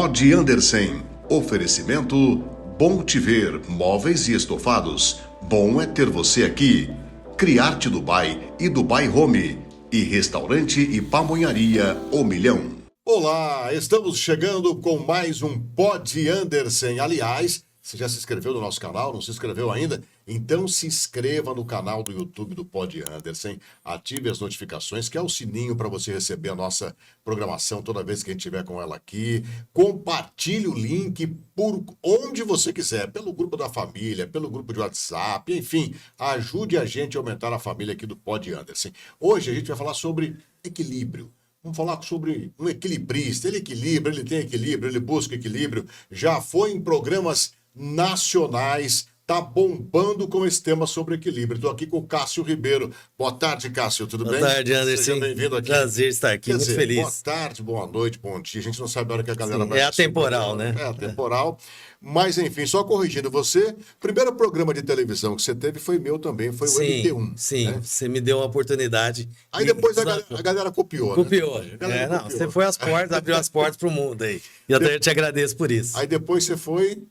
Pod Andersen. Oferecimento Bom Te Ver, móveis e estofados. Bom é ter você aqui. Criarte Dubai e Dubai Home. E restaurante e pamonharia O Milhão. Olá, estamos chegando com mais um Pod Andersen. Aliás, você já se inscreveu no nosso canal? Não se inscreveu ainda? Então se inscreva no canal do YouTube do Pod Andersen, ative as notificações, que é o sininho para você receber a nossa programação toda vez que a gente estiver com ela aqui. Compartilhe o link por onde você quiser, pelo grupo da família, pelo grupo de WhatsApp, enfim, ajude a gente a aumentar a família aqui do Pod Andersen. Hoje a gente vai falar sobre equilíbrio. Vamos falar sobre um equilibrista. Ele equilibra, ele tem equilíbrio, ele busca equilíbrio. Já foi em programas nacionais, tá bombando com esse tema sobre equilíbrio. Estou aqui com o Cássio Ribeiro. Boa tarde, Cássio, tudo bem? Boa tarde, Anderson. Seja bem-vindo aqui. Prazer estar aqui, muito feliz. Boa tarde, boa noite, bom dia. A gente não sabe a hora que a galera vai... É atemporal, né? É atemporal. Mas, enfim, só corrigindo você, o primeiro programa de televisão que você teve foi meu também, foi o MT1. Sim, né? Você me deu uma oportunidade. Aí depois a galera copiou, Copiou. né? Copiou. Você foi às portas, abriu as portas para o mundo aí. E eu até te agradeço por isso. Aí depois você foi...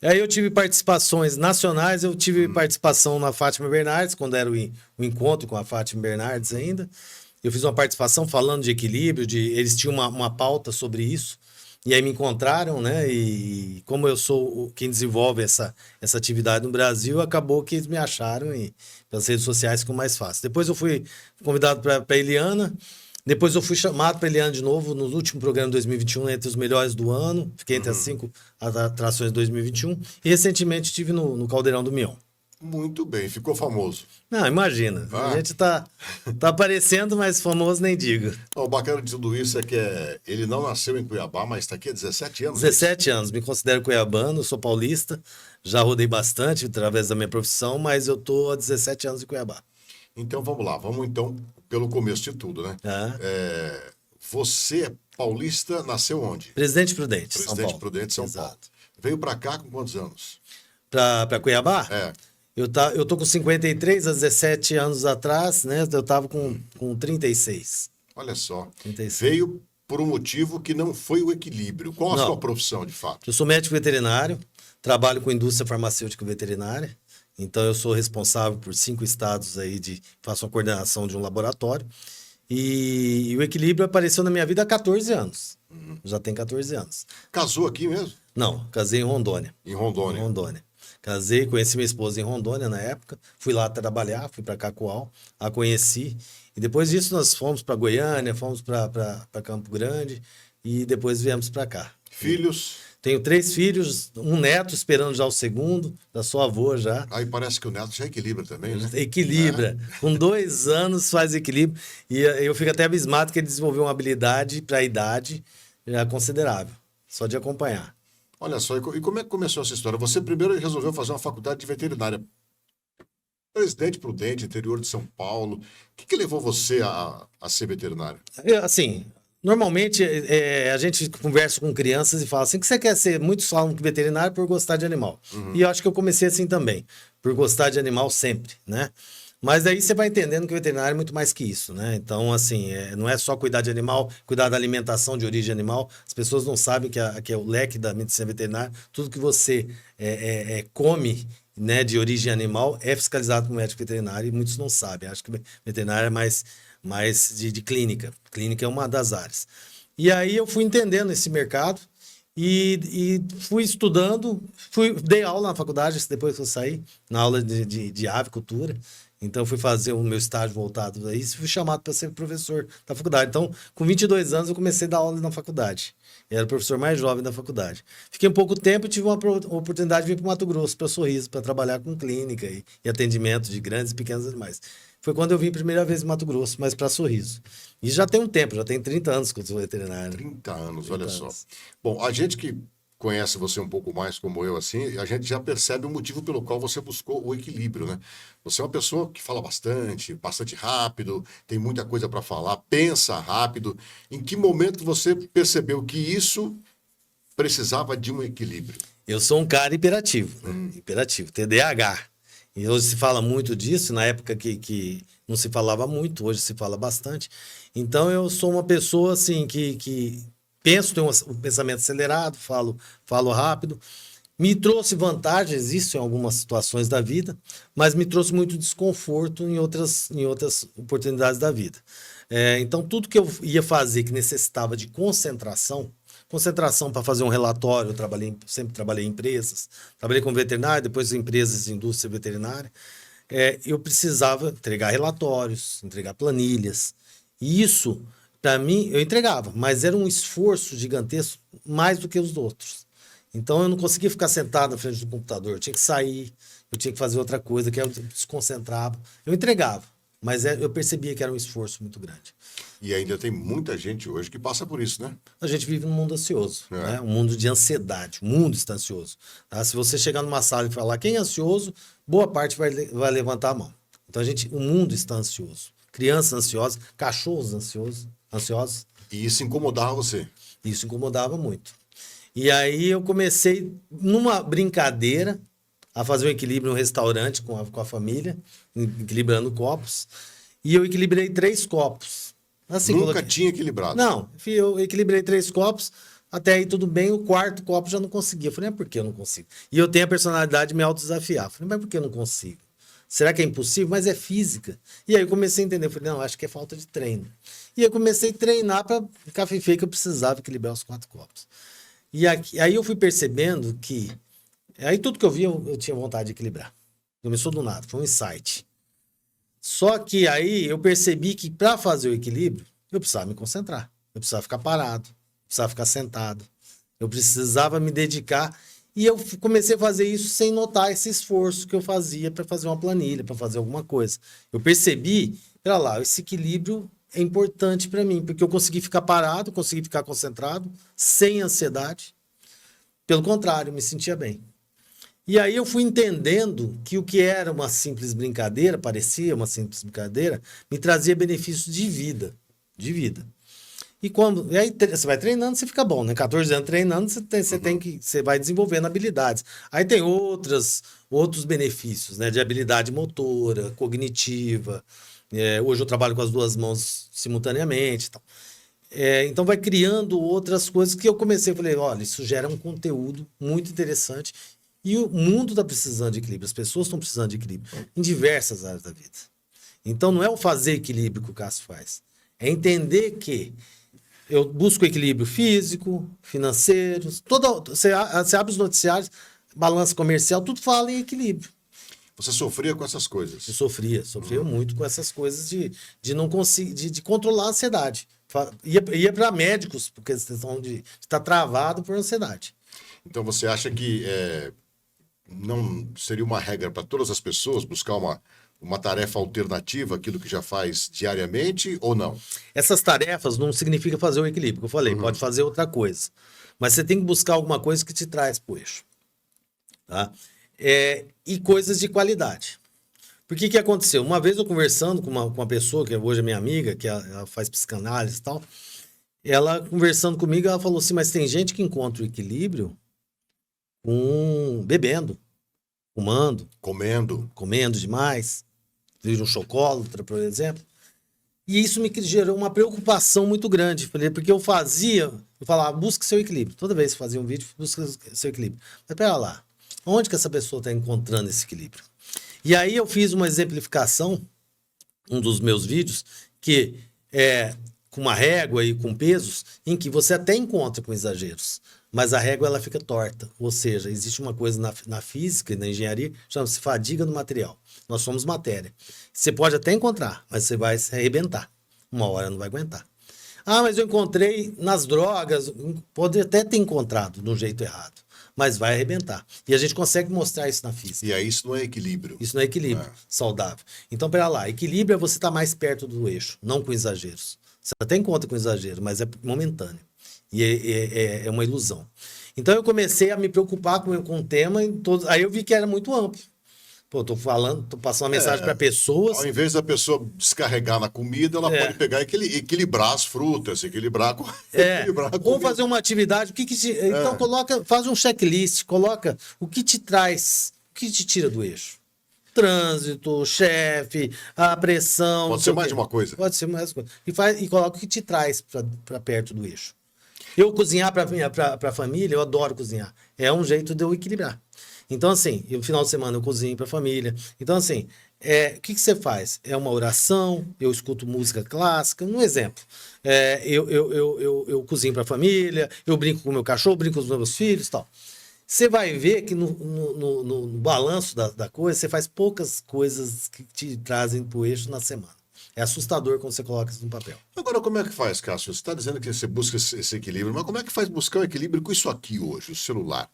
Aí eu tive participações nacionais, eu tive participação na Fátima Bernardes, quando era o encontro com a Fátima Bernardes ainda. Eu fiz uma participação falando de equilíbrio, eles tinham uma pauta sobre isso. E aí me encontraram, né? E como eu sou quem desenvolve essa atividade no Brasil, acabou que eles me acharam e pelas redes sociais ficou mais fácil. Depois eu fui convidado para Eliana. Depois eu fui chamado para Eliana de novo no último programa de 2021, entre os melhores do ano. Fiquei entre as 5 atrações de 2021. E recentemente estive no Caldeirão do Mion. Muito bem, ficou famoso. Não, imagina. A gente tá aparecendo, mas famoso nem digo. O bacana de tudo isso é que ele não nasceu em Cuiabá, mas está aqui há 17 anos. 17 anos. Me considero cuiabano, sou paulista. Já rodei bastante através da minha profissão, mas eu tô há 17 anos em Cuiabá. Então vamos lá, vamos então pelo começo de tudo, né? Você é paulista, nasceu onde? Presidente Prudente, São Presidente Paulo. Prudente, São Exato. Paulo. Veio para cá com quantos anos? Para Cuiabá? É. Eu tô com 53, há 17 anos atrás, né? Eu tava com 36. Olha só. 36. Veio por um motivo que não foi o equilíbrio. Qual a sua profissão, de fato? Eu sou médico veterinário, trabalho com indústria farmacêutica veterinária. Então, eu sou responsável por 5 estados aí, faço a coordenação de um laboratório. E o equilíbrio apareceu na minha vida há 14 anos. Já tem 14 anos. Casou aqui mesmo? Não, casei em Rondônia. Em Rondônia? Em Rondônia. Casei, conheci minha esposa em Rondônia na época. Fui lá trabalhar, fui para Cacoal, a conheci. E depois disso nós fomos para Goiânia, fomos para Campo Grande e depois viemos para cá. Filhos? Tenho 3 filhos, um neto esperando já o segundo, da sua avó já. Aí parece que o neto já equilibra também, né? Equilibra. Com 2 anos faz equilíbrio. E eu fico até abismado que ele desenvolveu uma habilidade para a idade já considerável, só de acompanhar. Olha só, e como é que começou essa história? Você primeiro resolveu fazer uma faculdade de veterinária. Presidente Prudente, interior de São Paulo. O que levou você a ser veterinário? Assim, normalmente a gente conversa com crianças e fala assim, que você quer ser? Muitos falam que veterinário por gostar de animal. E eu acho que eu comecei assim também, por gostar de animal sempre, né? Mas daí você vai entendendo que o veterinário é muito mais que isso, né? Então, assim, não é só cuidar de animal, cuidar da alimentação de origem animal. As pessoas não sabem que é o leque da medicina veterinária. Tudo que você come, né, de origem animal é fiscalizado por médico veterinário e muitos não sabem. Acho que veterinário é mais de clínica. Clínica é uma das áreas. E aí eu fui entendendo esse mercado e fui estudando, dei aula na faculdade depois que eu saí, na aula de avicultura. Então, eu fui fazer o meu estágio voltado a isso e fui chamado para ser professor da faculdade. Então, com 22 anos, eu comecei a dar aula na faculdade. Eu era o professor mais jovem da faculdade. Fiquei um pouco tempo e tive uma oportunidade de vir para o Mato Grosso, para Sorriso, para trabalhar com clínica e atendimento de grandes e pequenos animais. Foi quando eu vim a primeira vez em Mato Grosso, mas para Sorriso. E já tem um tempo, já tem 30 anos que eu sou veterinário. 30 anos, olha só. Bom, a gente que conhece você um pouco mais como eu, assim, a gente já percebe o motivo pelo qual você buscou o equilíbrio, né? Você é uma pessoa que fala bastante rápido, tem muita coisa para falar, pensa rápido. Em que momento você percebeu que isso precisava de um equilíbrio? Eu sou um cara hiperativo, né? Hiperativo, TDAH. E hoje se fala muito disso, na época que não se falava muito, hoje se fala bastante. Então eu sou uma pessoa assim que penso, tenho um pensamento acelerado, falo rápido. Me trouxe vantagens, isso em algumas situações da vida, mas me trouxe muito desconforto em outras oportunidades da vida. Então, tudo que eu ia fazer que necessitava de concentração para fazer um relatório, sempre trabalhei em empresas, trabalhei com veterinário, depois em empresas de indústria veterinária, eu precisava entregar relatórios, entregar planilhas, e isso, para mim, eu entregava, mas era um esforço gigantesco, mais do que os outros. Então, eu não conseguia ficar sentado na frente do computador. Eu tinha que sair, eu tinha que fazer outra coisa, que eu desconcentrava. Eu entregava, mas eu percebia que era um esforço muito grande. E ainda tem muita gente hoje que passa por isso, né? A gente vive num mundo ansioso, né? Um mundo de ansiedade. O mundo está ansioso. Tá? Se você chegar numa sala e falar quem é ansioso, boa parte vai levantar a mão. Então, o mundo está ansioso. Crianças ansiosas, cachorros ansiosos. E isso incomodava você? Isso incomodava muito. E aí eu comecei, numa brincadeira, a fazer um equilíbrio no restaurante com a família, equilibrando copos. E eu equilibrei 3 copos. Assim, Nunca tinha equilibrado? Não, eu equilibrei 3 copos, até aí tudo bem, o 4º copo já não conseguia. Eu falei, por que eu não consigo? E eu tenho a personalidade de me autodesafiar. Eu falei, mas por que eu não consigo? Será que é impossível? Mas é física. E aí eu comecei a entender, eu falei, não, acho que é falta de treino. E eu comecei a treinar para ficar feio que eu precisava equilibrar os 4 copos. E aí eu fui percebendo que... Aí tudo que eu via, eu tinha vontade de equilibrar. Começou do nada, foi um insight. Só que aí eu percebi que para fazer o equilíbrio, eu precisava me concentrar. Eu precisava ficar parado, precisava ficar sentado. Eu precisava me dedicar. E eu comecei a fazer isso sem notar esse esforço que eu fazia para fazer uma planilha, para fazer alguma coisa. Eu percebi, olha lá, esse equilíbrio é importante para mim, porque eu consegui ficar parado, consegui ficar concentrado, sem ansiedade. Pelo contrário, me sentia bem. E aí eu fui entendendo que o que era uma simples brincadeira, parecia uma simples brincadeira, me trazia benefícios de vida. De vida. E aí você vai treinando, você fica bom, né? 14 anos treinando, você vai desenvolvendo habilidades. Aí tem outros benefícios, né? De habilidade motora, cognitiva. Hoje eu trabalho com as 2 mãos simultaneamente. Então. Então vai criando outras coisas que eu falei, olha, isso gera um conteúdo muito interessante. E o mundo está precisando de equilíbrio, as pessoas estão precisando de equilíbrio em diversas áreas da vida. Então não é o fazer equilíbrio que o Cássio faz, é entender que eu busco equilíbrio físico, financeiro, você abre os noticiários, balança comercial, tudo fala em equilíbrio. Você sofria com essas coisas? Eu sofria muito com essas coisas de não conseguir, de controlar a ansiedade. Ia para médicos, por questão de estar travado por ansiedade. Então você acha que não seria uma regra para todas as pessoas buscar uma tarefa alternativa àquilo que já faz diariamente ou não? Essas tarefas não significa fazer o equilíbrio, que eu falei, pode fazer outra coisa. Mas você tem que buscar alguma coisa que te traz para o eixo. Tá? E coisas de qualidade. Por que aconteceu? Uma vez eu conversando com uma pessoa, que hoje é minha amiga, que ela faz psicanálise e tal, ela conversando comigo, ela falou assim, mas tem gente que encontra o equilíbrio bebendo, fumando, comendo demais, vejo um chocólatra, por exemplo. E isso me gerou uma preocupação muito grande, porque eu falava, busque seu equilíbrio. Toda vez que fazia um vídeo, busca seu equilíbrio. Mas pera lá, onde que essa pessoa está encontrando esse equilíbrio? E aí eu fiz uma exemplificação, um dos meus vídeos, que com uma régua e com pesos, em que você até encontra com exageros, mas a régua ela fica torta. Ou seja, existe uma coisa na física e na engenharia, chama-se fadiga do material. Nós somos matéria. Você pode até encontrar, mas você vai se arrebentar. Uma hora não vai aguentar. Ah, mas eu encontrei nas drogas, pode até ter encontrado de um jeito errado, mas vai arrebentar. E a gente consegue mostrar isso na física. E aí isso não é equilíbrio. Isso não é equilíbrio saudável. Então, pera lá, equilíbrio é você estar mais perto do eixo, não com exageros. Você até encontra com exagero, mas é momentâneo. E é uma ilusão. Então eu comecei a me preocupar com o tema, aí eu vi que era muito amplo. Pô, tô passando uma mensagem para pessoas. Ao invés da pessoa descarregar na comida, ela pode pegar e equilibrar as frutas, equilibrar a ou fazer uma atividade. Então faz um checklist, coloca o que te traz, o que te tira do eixo. Trânsito, chefe, a pressão. Pode ser mais de uma coisa. Pode ser mais de uma coisa. E coloca o que te traz para perto do eixo. Eu cozinhar para a família, eu adoro cozinhar. É um jeito de eu equilibrar. Então, assim, no final de semana eu cozinho para a família. Então, assim, o que você faz? É uma oração, eu escuto música clássica. Um exemplo, eu cozinho para a família, eu brinco com o meu cachorro, brinco com os meus filhos e tal. Você vai ver que no balanço da coisa, você faz poucas coisas que te trazem para o eixo na semana. É assustador quando você coloca isso no papel. Agora, como é que faz, Cássio? Você está dizendo que você busca esse equilíbrio, mas como é que faz buscar o equilíbrio com isso aqui hoje, o celular?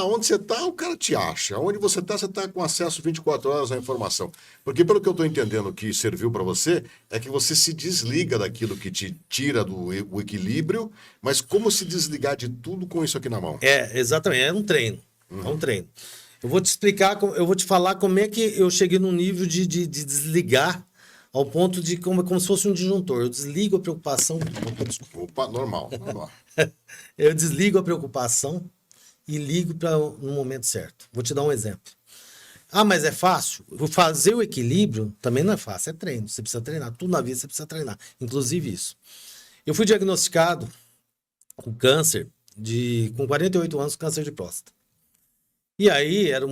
Onde você está, o cara te acha. Onde você está com acesso 24 horas à informação. Porque pelo que eu estou entendendo que serviu para você, é que você se desliga daquilo que te tira o equilíbrio, mas como se desligar de tudo com isso aqui na mão? Exatamente, é um treino. É um treino. Eu vou te explicar, eu vou te falar como é que eu cheguei num nível de desligar ao ponto de como se fosse um disjuntor. Eu desligo a preocupação. Opa, normal. Eu desligo a preocupação e ligo para no momento certo. Vou te dar um exemplo. Ah, mas é fácil? Fazer o equilíbrio também não é fácil, é treino. Você precisa treinar. Tudo na vida você precisa treinar, inclusive isso. Eu fui diagnosticado com câncer com 48 anos, câncer de próstata. E aí era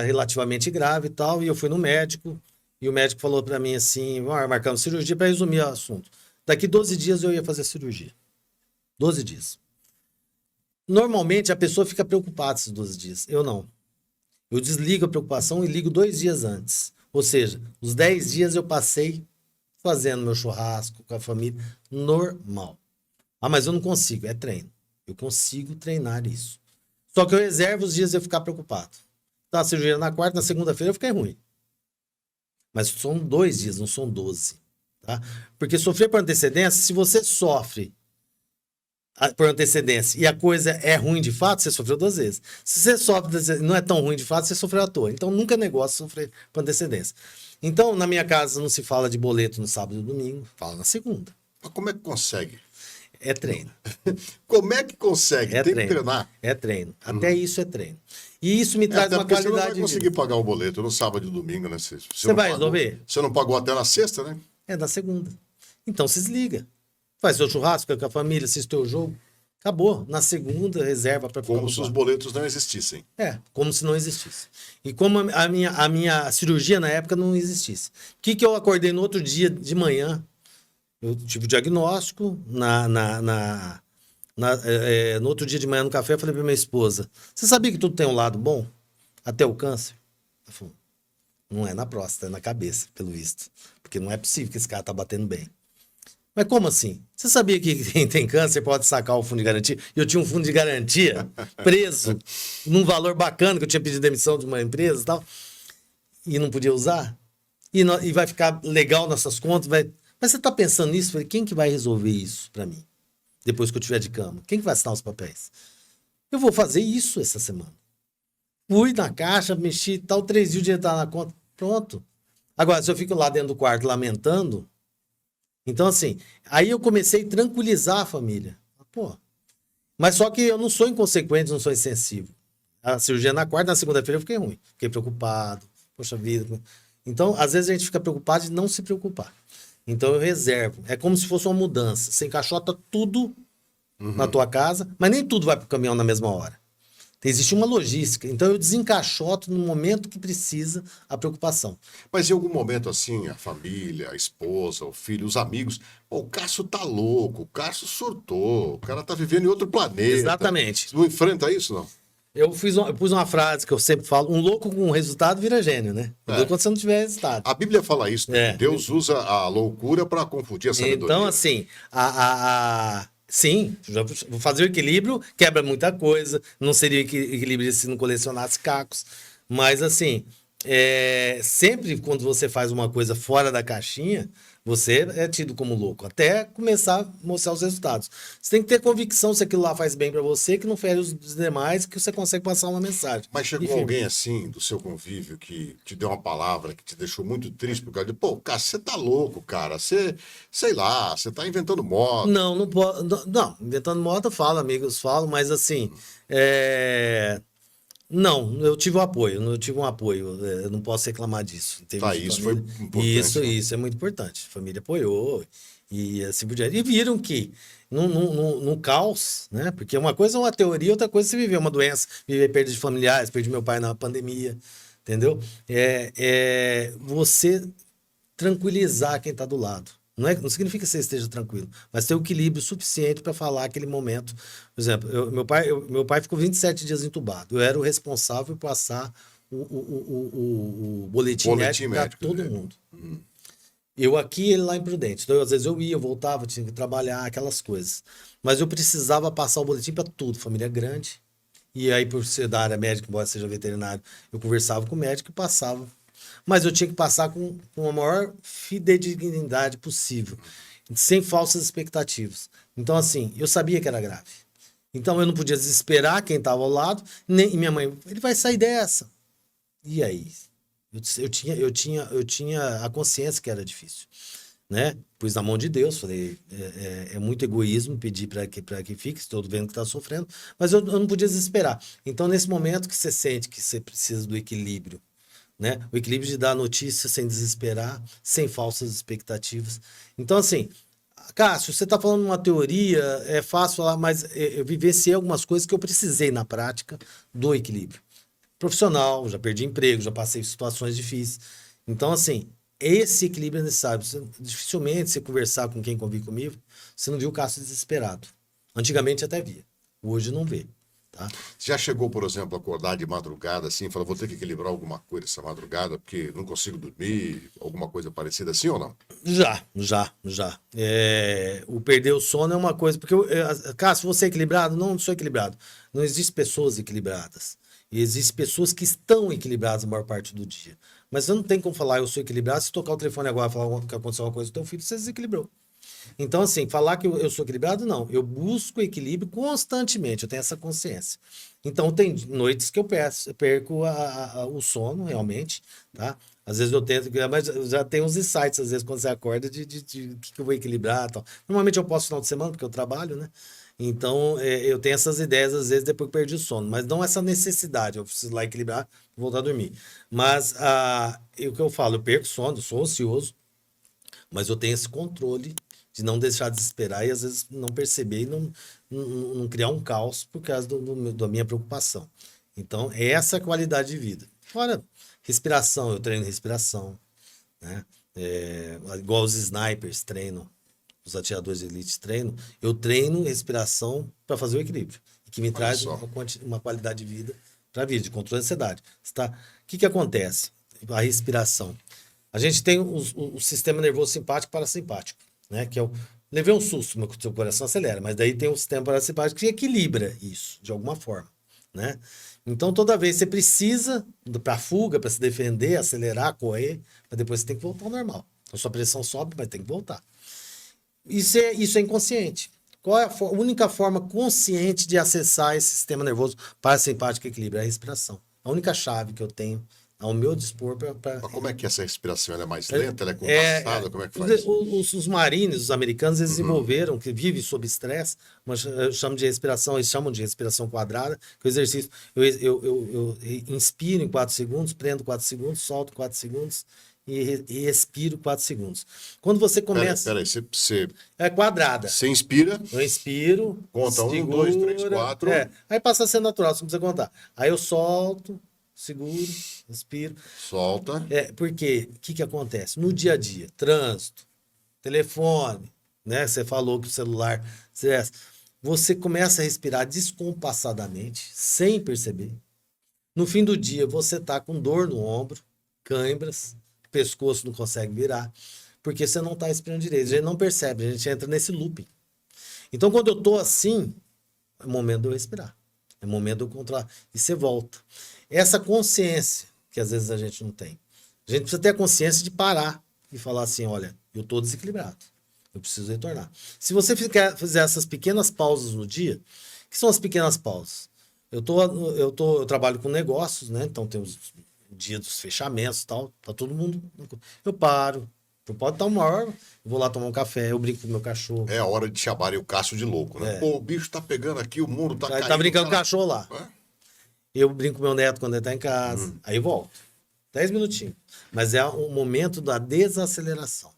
relativamente grave e tal, e eu fui no médico, e o médico falou para mim assim, marcamos cirurgia. Para resumir o assunto. Daqui 12 dias eu ia fazer a cirurgia. 12 dias. Normalmente a pessoa fica preocupada esses 12 dias. Eu não. Eu desligo a preocupação e ligo 2 dias antes. Ou seja, os 10 dias eu passei fazendo meu churrasco com a família, normal. Ah, mas eu não consigo. É treino. Eu consigo treinar isso. Só que eu reservo os dias de eu ficar preocupado. Então, a cirurgia na quarta, na segunda-feira eu fiquei ruim. Mas são 2 dias, não são 12. Tá? Porque sofrer por antecedência, se você sofre por antecedência e a coisa é ruim de fato, você sofreu 2 vezes. Se você sofre e não é tão ruim de fato, você sofreu à toa. Então nunca é negócio sofrer por antecedência. Então, na minha casa não se fala de boleto no sábado e domingo, fala na segunda. Mas como é que consegue? É treino. Como é que consegue? Tem que treinar. É treino. Até isso é treino. E isso me traz uma qualidade de vida. Você não vai conseguir pagar o boleto no sábado e domingo, né? Você vai resolver? Você não pagou até na sexta, né? É na segunda. Então se desliga. Faz seu churrasco com a família, assiste o jogo. Acabou. Na segunda, reserva para como se os boletos não existissem. Como se não existisse. E como a minha cirurgia na época não existisse. O que eu acordei no outro dia de manhã? Eu tive o diagnóstico. No outro dia de manhã no café, eu falei para minha esposa: você sabia que tudo tem um lado bom? Até o câncer? Ela falou: não é na próstata, é na cabeça, pelo visto. Porque não é possível que esse cara tá batendo bem. Mas como assim? Você sabia que quem tem câncer pode sacar o fundo de garantia? Eu tinha um fundo de garantia preso num valor bacana, que eu tinha pedido demissão de uma empresa e tal, e não podia usar? E vai ficar legal nessas contas? Mas você está pensando nisso? Eu falei, quem que vai resolver isso para mim? Depois que eu estiver de cama? Quem que vai assinar os papéis? Eu vou fazer isso essa semana. Fui na caixa, mexi, tal, 3 dias o dinheiro tá na conta. Pronto. Agora, se eu fico lá dentro do quarto lamentando... Então, assim, aí eu comecei a tranquilizar a família. Pô, mas só que eu não sou inconsequente, não sou insensível. A cirurgia na quarta, na segunda-feira eu fiquei ruim. Fiquei preocupado. Poxa vida. Então, às vezes a gente fica preocupado de não se preocupar. Então, eu reservo. É como se fosse uma mudança. Você encaixota tudo na tua casa, mas nem tudo vai pro caminhão na mesma hora. Existe uma logística. Então, eu desencaixoto no momento que precisa a preocupação. Mas em algum momento, assim, a família, a esposa, o filho, os amigos... Pô, o Cássio tá louco, o Cássio surtou, o cara tá vivendo em outro planeta. Exatamente. Você não enfrenta isso, não? Eu pus uma frase que eu sempre falo: um louco com resultado vira gênio, né? Quando você não tiver resultado. A Bíblia fala isso, né? Deus usa a loucura para confundir a sabedoria. Então, assim, sim, vou fazer o equilíbrio, quebra muita coisa, não seria equilíbrio se não colecionasse cacos, mas assim, sempre quando você faz uma coisa fora da caixinha, você é tido como louco, até começar a mostrar os resultados. Você tem que ter convicção se aquilo lá faz bem para você, que não fere os demais, que você consegue passar uma mensagem. Mas chegou alguém assim, do seu convívio, que te deu uma palavra, que te deixou muito triste por causa de, pô, cara, você tá louco, cara, você, sei lá, você tá inventando moda. Não pode, não, inventando moda amigos falam, mas assim, não, eu tive um apoio, eu não posso reclamar disso. Isso foi importante. Isso é muito importante. A família apoiou E assim por diante. E viram que no caos, né? Porque uma coisa é uma teoria, outra coisa é você viver uma doença, viver perda de familiares, perdi meu pai na pandemia, entendeu? Você tranquilizar quem está do lado. Não significa que você esteja tranquilo, mas ter o equilíbrio suficiente para falar aquele momento. Por exemplo, meu pai ficou 27 dias entubado. Eu era o responsável por passar o boletim médico para todo dele. mundo. Eu aqui, ele lá em Prudente. Então, às vezes eu ia, eu voltava, tinha que trabalhar, aquelas coisas. Mas eu precisava passar o boletim para tudo, família grande. E aí, por ser da área médica, embora seja veterinário, eu conversava com o médico e passava. Mas eu tinha que passar com a maior fidedignidade possível, sem falsas expectativas. Então, assim, eu sabia que era grave. Então, eu não podia desesperar quem estava ao lado, nem e minha mãe, ele vai sair dessa. E aí? Eu tinha a consciência que era difícil, né? Pus na mão de Deus, falei, é muito egoísmo pedir para que fique, estou vendo que está sofrendo, mas eu não podia desesperar. Então, nesse momento que você sente que você precisa do equilíbrio, né? O equilíbrio de dar notícia sem desesperar, sem falsas expectativas. Então, assim, Cássio, você está falando uma teoria, é fácil falar, mas eu vivenciei algumas coisas que eu precisei na prática do equilíbrio profissional, já perdi emprego, já passei situações difíceis. Então, assim, esse equilíbrio é necessário. Dificilmente você conversar com quem convive comigo, você não viu o Cássio desesperado. Antigamente até via, hoje não vê. Tá? Você já chegou, por exemplo, a acordar de madrugada assim, e falou, vou ter que equilibrar alguma coisa essa madrugada, porque não consigo dormir, alguma coisa parecida assim ou não? Já. O perder o sono é uma coisa, porque, Cássio, você é equilibrado? Não sou equilibrado. Não existem pessoas equilibradas. E existem pessoas que estão equilibradas a maior parte do dia. Mas você não tem como falar, eu sou equilibrado, se tocar o telefone agora e falar que aconteceu uma coisa com o teu filho, você desequilibrou. Então, assim, falar que eu sou equilibrado, não. Eu busco equilíbrio constantemente, eu tenho essa consciência. Então, tem noites que eu perco o sono, realmente, tá? Às vezes eu tento, mas já tem uns insights, às vezes, quando você acorda, de que eu vou equilibrar e tal. Normalmente eu posso final de semana, porque eu trabalho, né? Então, eu tenho essas ideias, às vezes, depois que perdi o sono. Mas não essa necessidade, eu preciso lá equilibrar, voltar a dormir. Mas, o que eu falo, eu perco sono, eu sou ansioso, mas eu tenho esse controle de não deixar desesperar e às vezes não perceber e não criar um caos por causa da minha preocupação. Então, é essa a qualidade de vida. Fora respiração, eu treino respiração, né? Igual os snipers treinam, os atiradores de elite treinam, eu treino respiração para fazer o equilíbrio, que me traz uma qualidade de vida para a vida, de controle da ansiedade. O que acontece? A respiração. A gente tem o sistema nervoso simpático e parasimpático, né? Que levei um susto, meu seu coração acelera, mas daí tem o sistema parasimpático que equilibra isso, de alguma forma, né? Então, toda vez você precisa para fuga, para se defender, acelerar, correr, mas depois você tem que voltar ao normal. Então, sua pressão sobe, mas tem que voltar. Isso é inconsciente. Qual é a única forma consciente de acessar esse sistema nervoso parasimpático e equilíbrio? É a respiração. A única chave que eu tenho ao meu dispor para. Mas como é que essa respiração ela é mais lenta, ela é compassada? Como é que faz? Os marines, os americanos, eles desenvolveram, que vivem sob estresse, eu chamo de respiração, eles chamam de respiração quadrada, que o exercício, eu inspiro em 4 segundos, prendo 4 segundos, solto 4 segundos e expiro 4 segundos. Quando você começa... Peraí, você... É quadrada. Você inspira... Eu inspiro... Conta 1, 2, 3, 4... Aí passa a ser natural, você não precisa contar. Aí eu solto... Seguro, respiro. Solta. Porque o que acontece? No dia a dia, trânsito, telefone, né? Você falou que o celular. Você começa a respirar descompassadamente, sem perceber. No fim do dia, você tá com dor no ombro, cãibras, pescoço não consegue virar, porque você não tá respirando direito. A gente não percebe, a gente entra nesse looping. Então, quando eu tô assim, é o momento de eu respirar. É o momento de eu controlar. E você volta. Essa consciência que às vezes a gente não tem. A gente precisa ter a consciência de parar e falar assim, olha, eu estou desequilibrado. Eu preciso retornar. Se você fizer essas pequenas pausas no dia, que são as pequenas pausas? Eu trabalho com negócios, né? Então tem os dia dos fechamentos e tal, tá todo mundo... Eu paro, pode estar uma hora, eu vou lá tomar um café, eu brinco com o meu cachorro. É a hora de chamarem o Cássio de louco, né? Pô, o bicho tá pegando aqui, o mundo tá caindo. Tá brincando com o cachorro lá. Eu brinco com meu neto quando ele tá em casa. Aí volto. 10 minutinhos. Mas é um momento da desaceleração.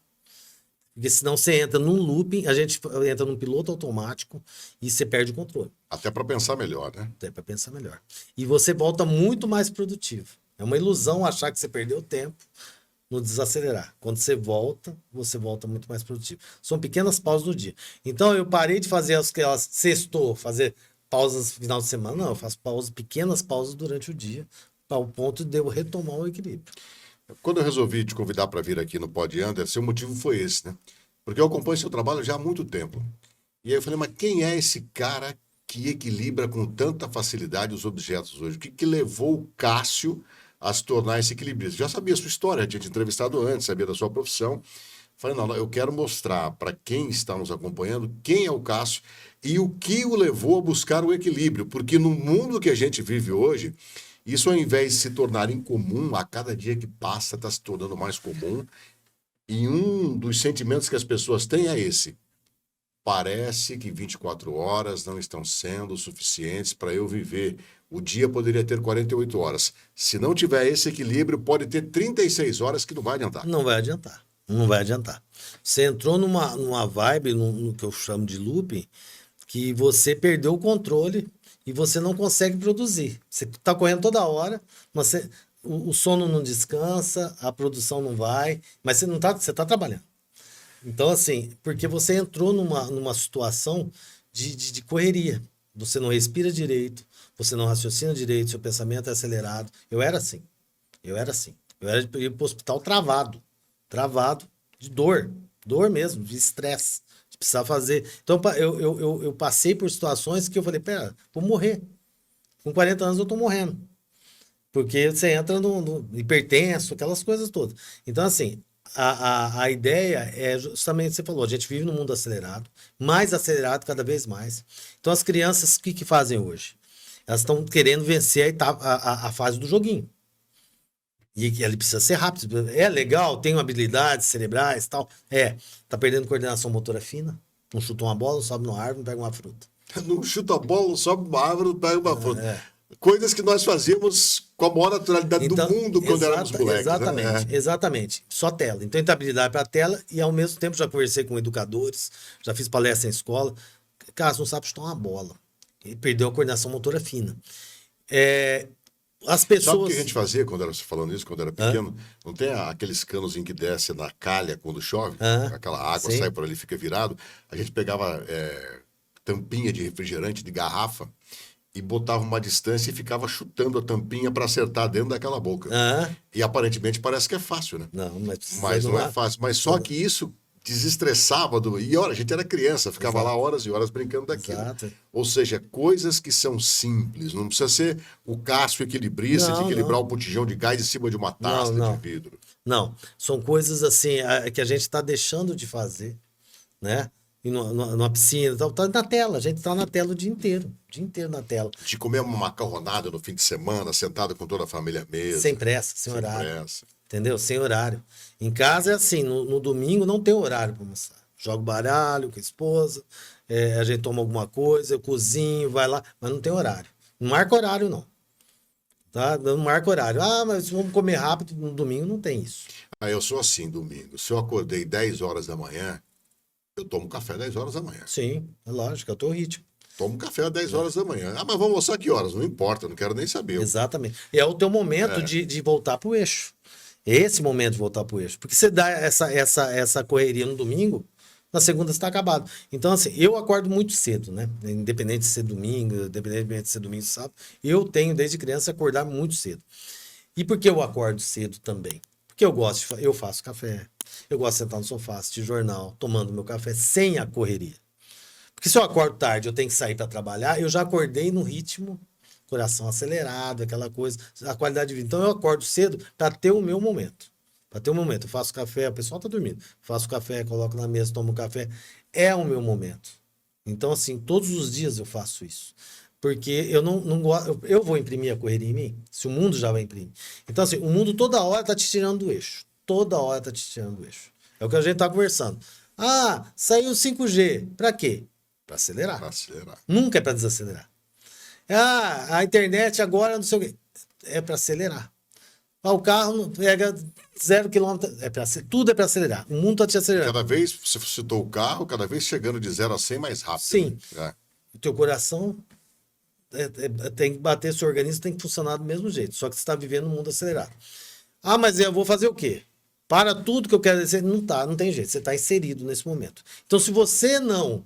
Porque senão você entra num looping, a gente entra num piloto automático e você perde o controle. Até para pensar melhor, né? Até para pensar melhor. E você volta muito mais produtivo. É uma ilusão achar que você perdeu tempo no desacelerar. Quando você volta muito mais produtivo. São pequenas pausas do dia. Então eu parei de fazer aquelas sextou, fazer pausas no final de semana. Não, eu faço pequenas pausas durante o dia, para o ponto de eu retomar o equilíbrio. Quando eu resolvi te convidar para vir aqui no Pod Anderson, o motivo foi esse, né? Porque eu acompanho seu trabalho já há muito tempo. E aí eu falei, mas quem é esse cara que equilibra com tanta facilidade os objetos hoje? O que levou o Cássio a se tornar esse equilibrista? Já sabia a sua história, tinha te entrevistado antes, sabia da sua profissão. Falei, não, eu quero mostrar para quem está nos acompanhando quem é o Cássio e o que o levou a buscar o equilíbrio. Porque no mundo que a gente vive hoje, isso, ao invés de se tornar incomum, a cada dia que passa está se tornando mais comum. E um dos sentimentos que as pessoas têm é esse. Parece que 24 horas não estão sendo suficientes para eu viver. O dia poderia ter 48 horas. Se não tiver esse equilíbrio, pode ter 36 horas que não vai adiantar. Não vai adiantar. Não vai adiantar. Você entrou numa vibe, no que eu chamo de looping, que você perdeu o controle e você não consegue produzir. Você está correndo toda hora, mas o sono não descansa, a produção não vai, mas você tá trabalhando. Então, assim, porque você entrou numa situação de correria. Você não respira direito, você não raciocina direito, seu pensamento é acelerado. Eu era assim. Eu era de ir para o hospital travado de dor mesmo, de estresse. Precisar fazer. Então, eu passei por situações que eu falei, pera, vou morrer. Com 40 anos eu tô morrendo. Porque você entra no hipertenso, aquelas coisas todas. Então, assim, a ideia é justamente o que você falou, a gente vive num mundo acelerado, mais acelerado cada vez mais. Então, as crianças, o que fazem hoje? Elas estão querendo vencer a fase do joguinho. E ele precisa ser rápido. É legal, tem habilidades cerebrais e tal. Tá perdendo coordenação motora fina. Não chuta uma bola, sobe numa árvore, não pega uma fruta. Não chuta a bola, não sobe uma árvore, não pega uma fruta. Coisas que nós fazíamos com a maior naturalidade do mundo quando éramos moleques. Exatamente, né? Exatamente. Só tela. Então, tem habilidade para tela e, ao mesmo tempo, já conversei com educadores, já fiz palestra em escola. Cara, não sabe chutar uma bola. Ele perdeu a coordenação motora fina. As pessoas... Sabe o que a gente fazia quando era falando isso, quando era pequeno? Não tem aqueles canos em que desce na calha quando chove? Aquela água sai por ali, fica virado. A gente pegava tampinha de refrigerante, de garrafa, e botava uma distância e ficava chutando a tampinha para acertar dentro daquela boca. E aparentemente parece que é fácil, né? Não, mas não é fácil. Mas só que isso desestressava e olha, a gente era criança, ficava lá horas e horas brincando daquilo. Ou seja, coisas que são simples, não precisa ser o Cássio equilibrista de equilibrar o botijão de gás em cima de uma taça de vidro. Não, são coisas assim que a gente está deixando de fazer, né? E numa piscina, tá na tela, a gente tá na tela o dia inteiro na tela. De comer uma macarronada no fim de semana, sentado com toda a família à mesa. Sem pressa, sem horário. Entendeu? Sem horário. Em casa é assim, no domingo não tem horário para almoçar. Jogo baralho com a esposa, a gente toma alguma coisa, eu cozinho, vai lá, mas não tem horário. Não marca horário, não. Tá? Não marca horário. Mas vamos comer rápido no domingo, não tem isso. Eu sou assim, domingo. Se eu acordei 10 horas da manhã, eu tomo café às 10 horas da manhã. Sim, é lógico, é o teu ritmo. Tomo café às 10 horas da manhã. Mas vamos almoçar que horas? Não importa, não quero nem saber. Exatamente. É o teu momento de voltar pro eixo. Esse momento de voltar pro eixo. Porque você dá essa correria no domingo, na segunda você tá acabado. Então, assim, eu acordo muito cedo, né? Independente de ser domingo, independente de ser domingo ou sábado, eu tenho, desde criança, acordar muito cedo. E por que eu acordo cedo também? Porque eu faço café, eu gosto de sentar no sofá, assistir jornal, tomando meu café sem a correria. Porque se eu acordo tarde, eu tenho que sair para trabalhar, eu já acordei no ritmo, coração acelerado, aquela coisa, a qualidade de vida. Então eu acordo cedo para ter o meu momento. Para ter um momento. Eu faço café, o pessoal tá dormindo. Faço café, coloco na mesa, tomo café. É o meu momento. Então, assim, todos os dias eu faço isso. Porque eu não gosto. Eu vou imprimir a correria em mim, se o mundo já vai imprimir. Então, assim, o mundo toda hora tá te tirando do eixo. Toda hora tá te tirando do eixo. É o que a gente tá conversando. Saiu o 5G. Para quê? Para acelerar. Para acelerar. Nunca é para desacelerar. A internet agora não sei o quê. É para acelerar. O carro pega 0 km, tudo é para acelerar. O mundo está te acelerando. Cada vez, você citou o carro, cada vez chegando de 0 a 100 mais rápido. Sim. Né? O teu coração tem que bater, seu organismo tem que funcionar do mesmo jeito, só que você está vivendo um mundo acelerado. Ah, mas eu vou fazer o quê? Para tudo que eu quero dizer, não tem jeito, você está inserido nesse momento. Então, se você não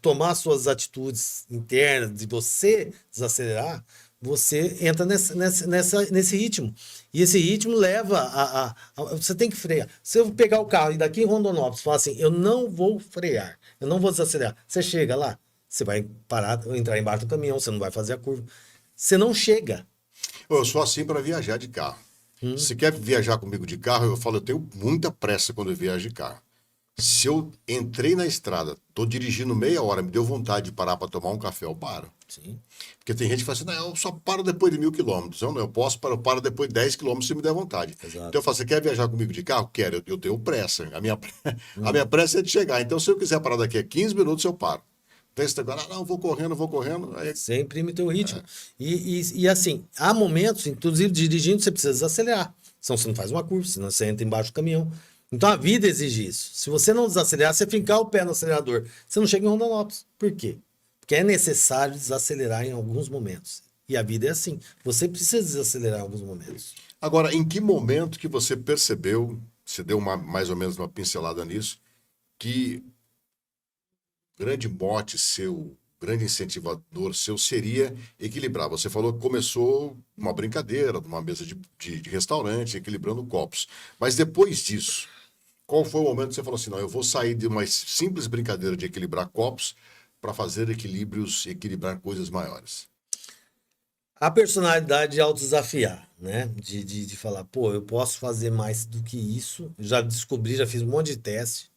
tomar suas atitudes internas, de você desacelerar, você entra nesse ritmo. E esse ritmo leva você tem que frear. Se eu pegar o carro e daqui em Rondonópolis falar assim, eu não vou frear, eu não vou desacelerar. Você chega lá, você vai parar, entrar embaixo do caminhão, você não vai fazer a curva. Você não chega. Eu sou assim para viajar de carro. Se quer viajar comigo de carro, eu falo, eu tenho muita pressa quando eu viajo de carro. Se eu entrei na estrada, tô dirigindo meia hora, me deu vontade de parar para tomar um café, eu paro. Sim. Porque tem gente que fala assim, não, eu só paro depois de 1.000 quilômetros. Eu não, eu paro depois de 10 quilômetros se me der vontade. Exato. Então eu falo, você quer viajar comigo de carro? Quero, eu tenho pressa. A minha pressa é de chegar. Então se eu quiser parar daqui a 15 minutos, eu paro. Então você agora, não, vou correndo. Aí... Você imprime teu ritmo. E assim, há momentos, inclusive dirigindo, você precisa desacelerar. Senão você não faz uma curva, senão você entra embaixo do caminhão. Então a vida exige isso. Se você não desacelerar, você fincar o pé no acelerador, você não chega em Rondonópolis. Por quê? Porque é necessário desacelerar em alguns momentos. E a vida é assim. Você precisa desacelerar em alguns momentos. Agora, em que momento que você percebeu, você deu mais ou menos uma pincelada nisso, que o grande mote seu, grande incentivador seu seria equilibrar? Você falou que começou uma brincadeira, numa mesa de restaurante, equilibrando copos. Mas depois disso, qual foi o momento que você falou assim, não, eu vou sair de uma simples brincadeira de equilibrar copos para fazer equilíbrios, equilibrar coisas maiores? A personalidade de autodesafiar, né? De falar, pô, eu posso fazer mais do que isso. Já descobri, já fiz um monte de teste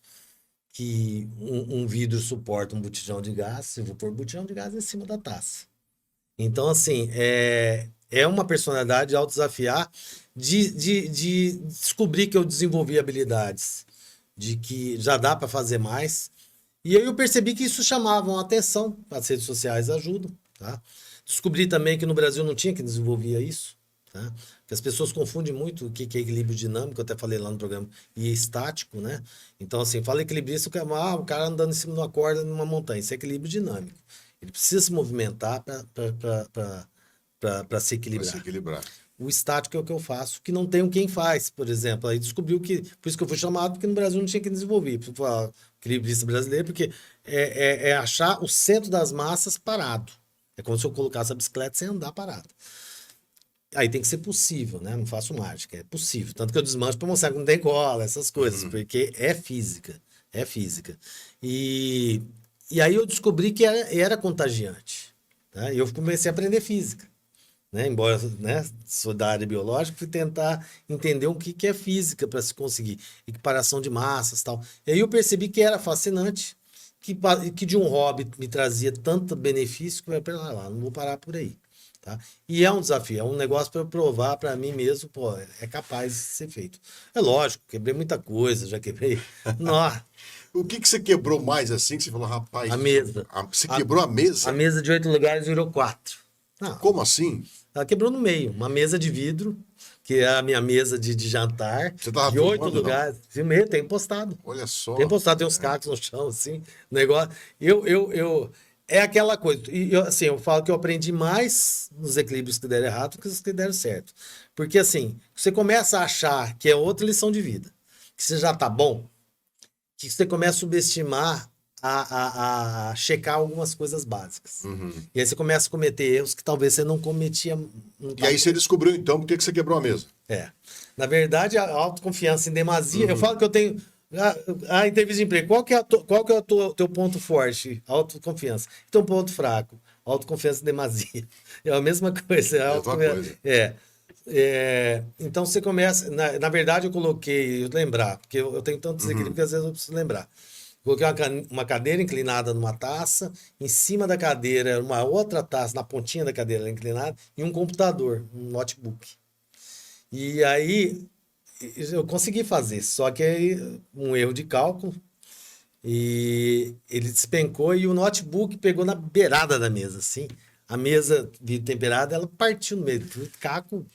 que um vidro suporta um botijão de gás. Eu vou pôr botijão de gás em cima da taça. Então, assim, é uma personalidade de autodesafiar, de descobrir que eu desenvolvi habilidades, de que já dá para fazer mais. E aí eu percebi que isso chamava a atenção, as redes sociais ajudam, tá? Descobri também que no Brasil não tinha quem desenvolvia isso, tá? Porque as pessoas confundem muito o que é equilíbrio dinâmico, eu até falei lá no programa, e estático, né? Então, assim, fala equilibrista, o cara andando em cima de uma corda numa montanha, isso é equilíbrio dinâmico. Ele precisa se movimentar para se equilibrar. Para se equilibrar. O estático é o que eu faço, que não tem quem faz, por exemplo. Aí descobriu que, por isso que eu fui chamado, porque no Brasil não tinha quem desenvolver. Equilibrista brasileiro, porque é achar o centro das massas parado. É como se eu colocasse a bicicleta sem andar parado. Aí tem que ser possível, né? Não faço mágica, é possível. Tanto que eu desmancho para mostrar que não tem cola, essas coisas, porque é física. É física. E aí eu descobri que era contagiante. Tá? E eu comecei a aprender física. Né? Embora, né, sou da área biológica, fui tentar entender o que é física para se conseguir. Equiparação de massas e tal. E aí eu percebi que era fascinante, que de um hobby me trazia tanto benefício que eu falei, lá, não vou parar por aí. Tá? E é um desafio, é um negócio para eu provar para mim mesmo, pô, é capaz de ser feito. É lógico, quebrei muita coisa, já quebrei. Nossa. O que você quebrou mais assim que você falou, rapaz? A mesa. Você quebrou a mesa? A mesa de 8 lugares virou 4. Não. Como assim? Ela quebrou no meio. Uma mesa de vidro, que é a minha mesa de jantar. Você tava de 8 filmando, lugares. Filmei, tem postado. Olha só. Tem postado, tem uns cacos no chão, assim. Negócio. É aquela coisa. E assim, eu falo que eu aprendi mais nos equilíbrios que deram errado do que os que deram certo. Porque assim, você começa a achar que é outra lição de vida, que você já tá bom, que você começa a subestimar a checar algumas coisas básicas. E aí você começa a cometer erros que talvez você não cometia. E aí você descobriu, então, por que você quebrou a mesa? Na verdade, a autoconfiança em demasia. Eu falo que eu tenho. A entrevista de emprego, qual que é o teu ponto forte? Autoconfiança. Então, ponto fraco. Autoconfiança em demasia. É a mesma coisa. Então você começa. Na verdade, eu coloquei. Lembrar, porque eu tenho tantos equilíbrios que às vezes eu preciso lembrar. Coloquei uma cadeira inclinada numa taça, em cima da cadeira uma outra taça, na pontinha da cadeira inclinada, e um computador, um notebook. E aí eu consegui fazer, só que aí um erro de cálculo, e ele despencou e o notebook pegou na beirada da mesa, assim. A mesa de temperada, ela partiu no meio, caco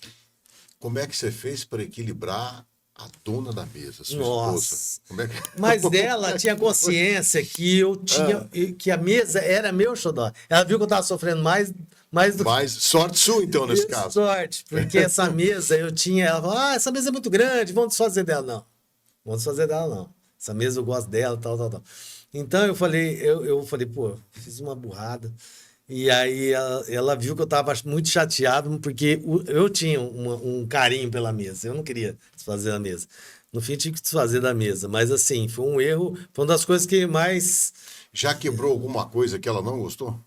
Como é que você fez para equilibrar a dona da mesa, sua Nossa. esposa? Como é que... Mas ela tinha consciência que eu tinha, que a mesa era meu xodó. Ela viu que eu tava sofrendo mais do que Mas sorte sua, então, nesse caso. sorte, porque essa mesa eu tinha, ela falou, essa mesa é muito grande, vamos desfazer dela. Não, vamos desfazer dela não. Essa mesa eu gosto dela, tal. Então eu falei, pô, fiz uma burrada. E aí ela viu que eu tava muito chateado, porque eu tinha um carinho pela mesa, eu não queria desfazer da mesa. No fim, tinha que desfazer da mesa, mas assim, foi um erro, foi uma das coisas que mais... Já quebrou alguma coisa que ela não gostou?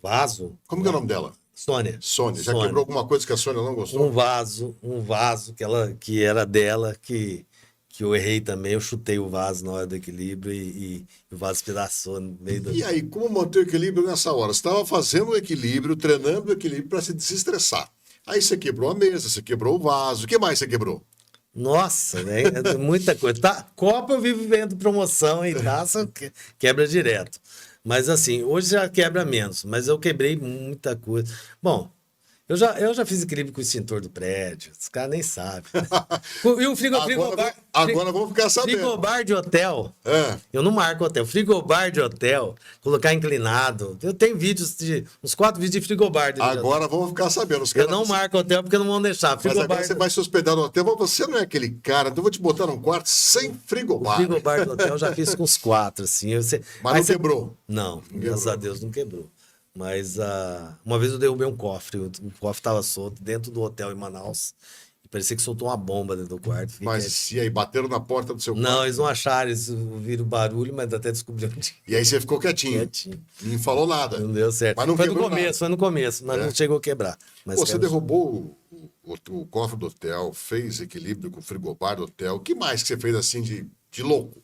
Vaso. Como que é o nome dela? Sônia. Sônia. Já quebrou alguma coisa que a Sônia não gostou? Um vaso que era dela, que eu errei também, eu chutei o vaso na hora do equilíbrio e o vaso pedaçou no meio do... E aí, como manter o equilíbrio nessa hora? Você estava fazendo o equilíbrio, treinando o equilíbrio para se desestressar. Aí você quebrou a mesa, você quebrou o vaso. O que mais você quebrou? Nossa, né? É muita coisa. Tá, Copa eu vivo vendo promoção e taça quebra direto. Mas assim, hoje já quebra menos, mas eu quebrei muita coisa. Bom, eu já fiz equilíbrio com o extintor do prédio, os caras nem sabem. E o frigobar. Agora vamos ficar sabendo. Frigobar de hotel. É. Eu não marco hotel. Frigobar de hotel, colocar inclinado. Eu tenho uns 4 vídeos de frigobar. Agora vamos ficar sabendo. Eu não marco hotel porque não vão deixar. Mas agora você vai se hospedar no hotel, mas você não é aquele cara, então eu vou te botar num quarto sem frigobar. O frigobar do hotel eu já fiz com uns 4, assim. Mas não quebrou? Não, graças a Deus não quebrou. Mas uma vez eu derrubei um cofre, o cofre estava solto dentro do hotel em Manaus. E parecia que soltou uma bomba dentro do quarto. Mas e aí, bateram na porta do seu quarto? Não, eles não acharam, eles viram barulho, mas até descobriram onde. E aí você ficou quietinho? Quietinho. Não falou nada? Não deu certo. Mas não foi no começo, mas não chegou a quebrar. Mas Pô, você derrubou o cofre do hotel, fez equilíbrio com o frigobar do hotel. O que mais que você fez assim de louco?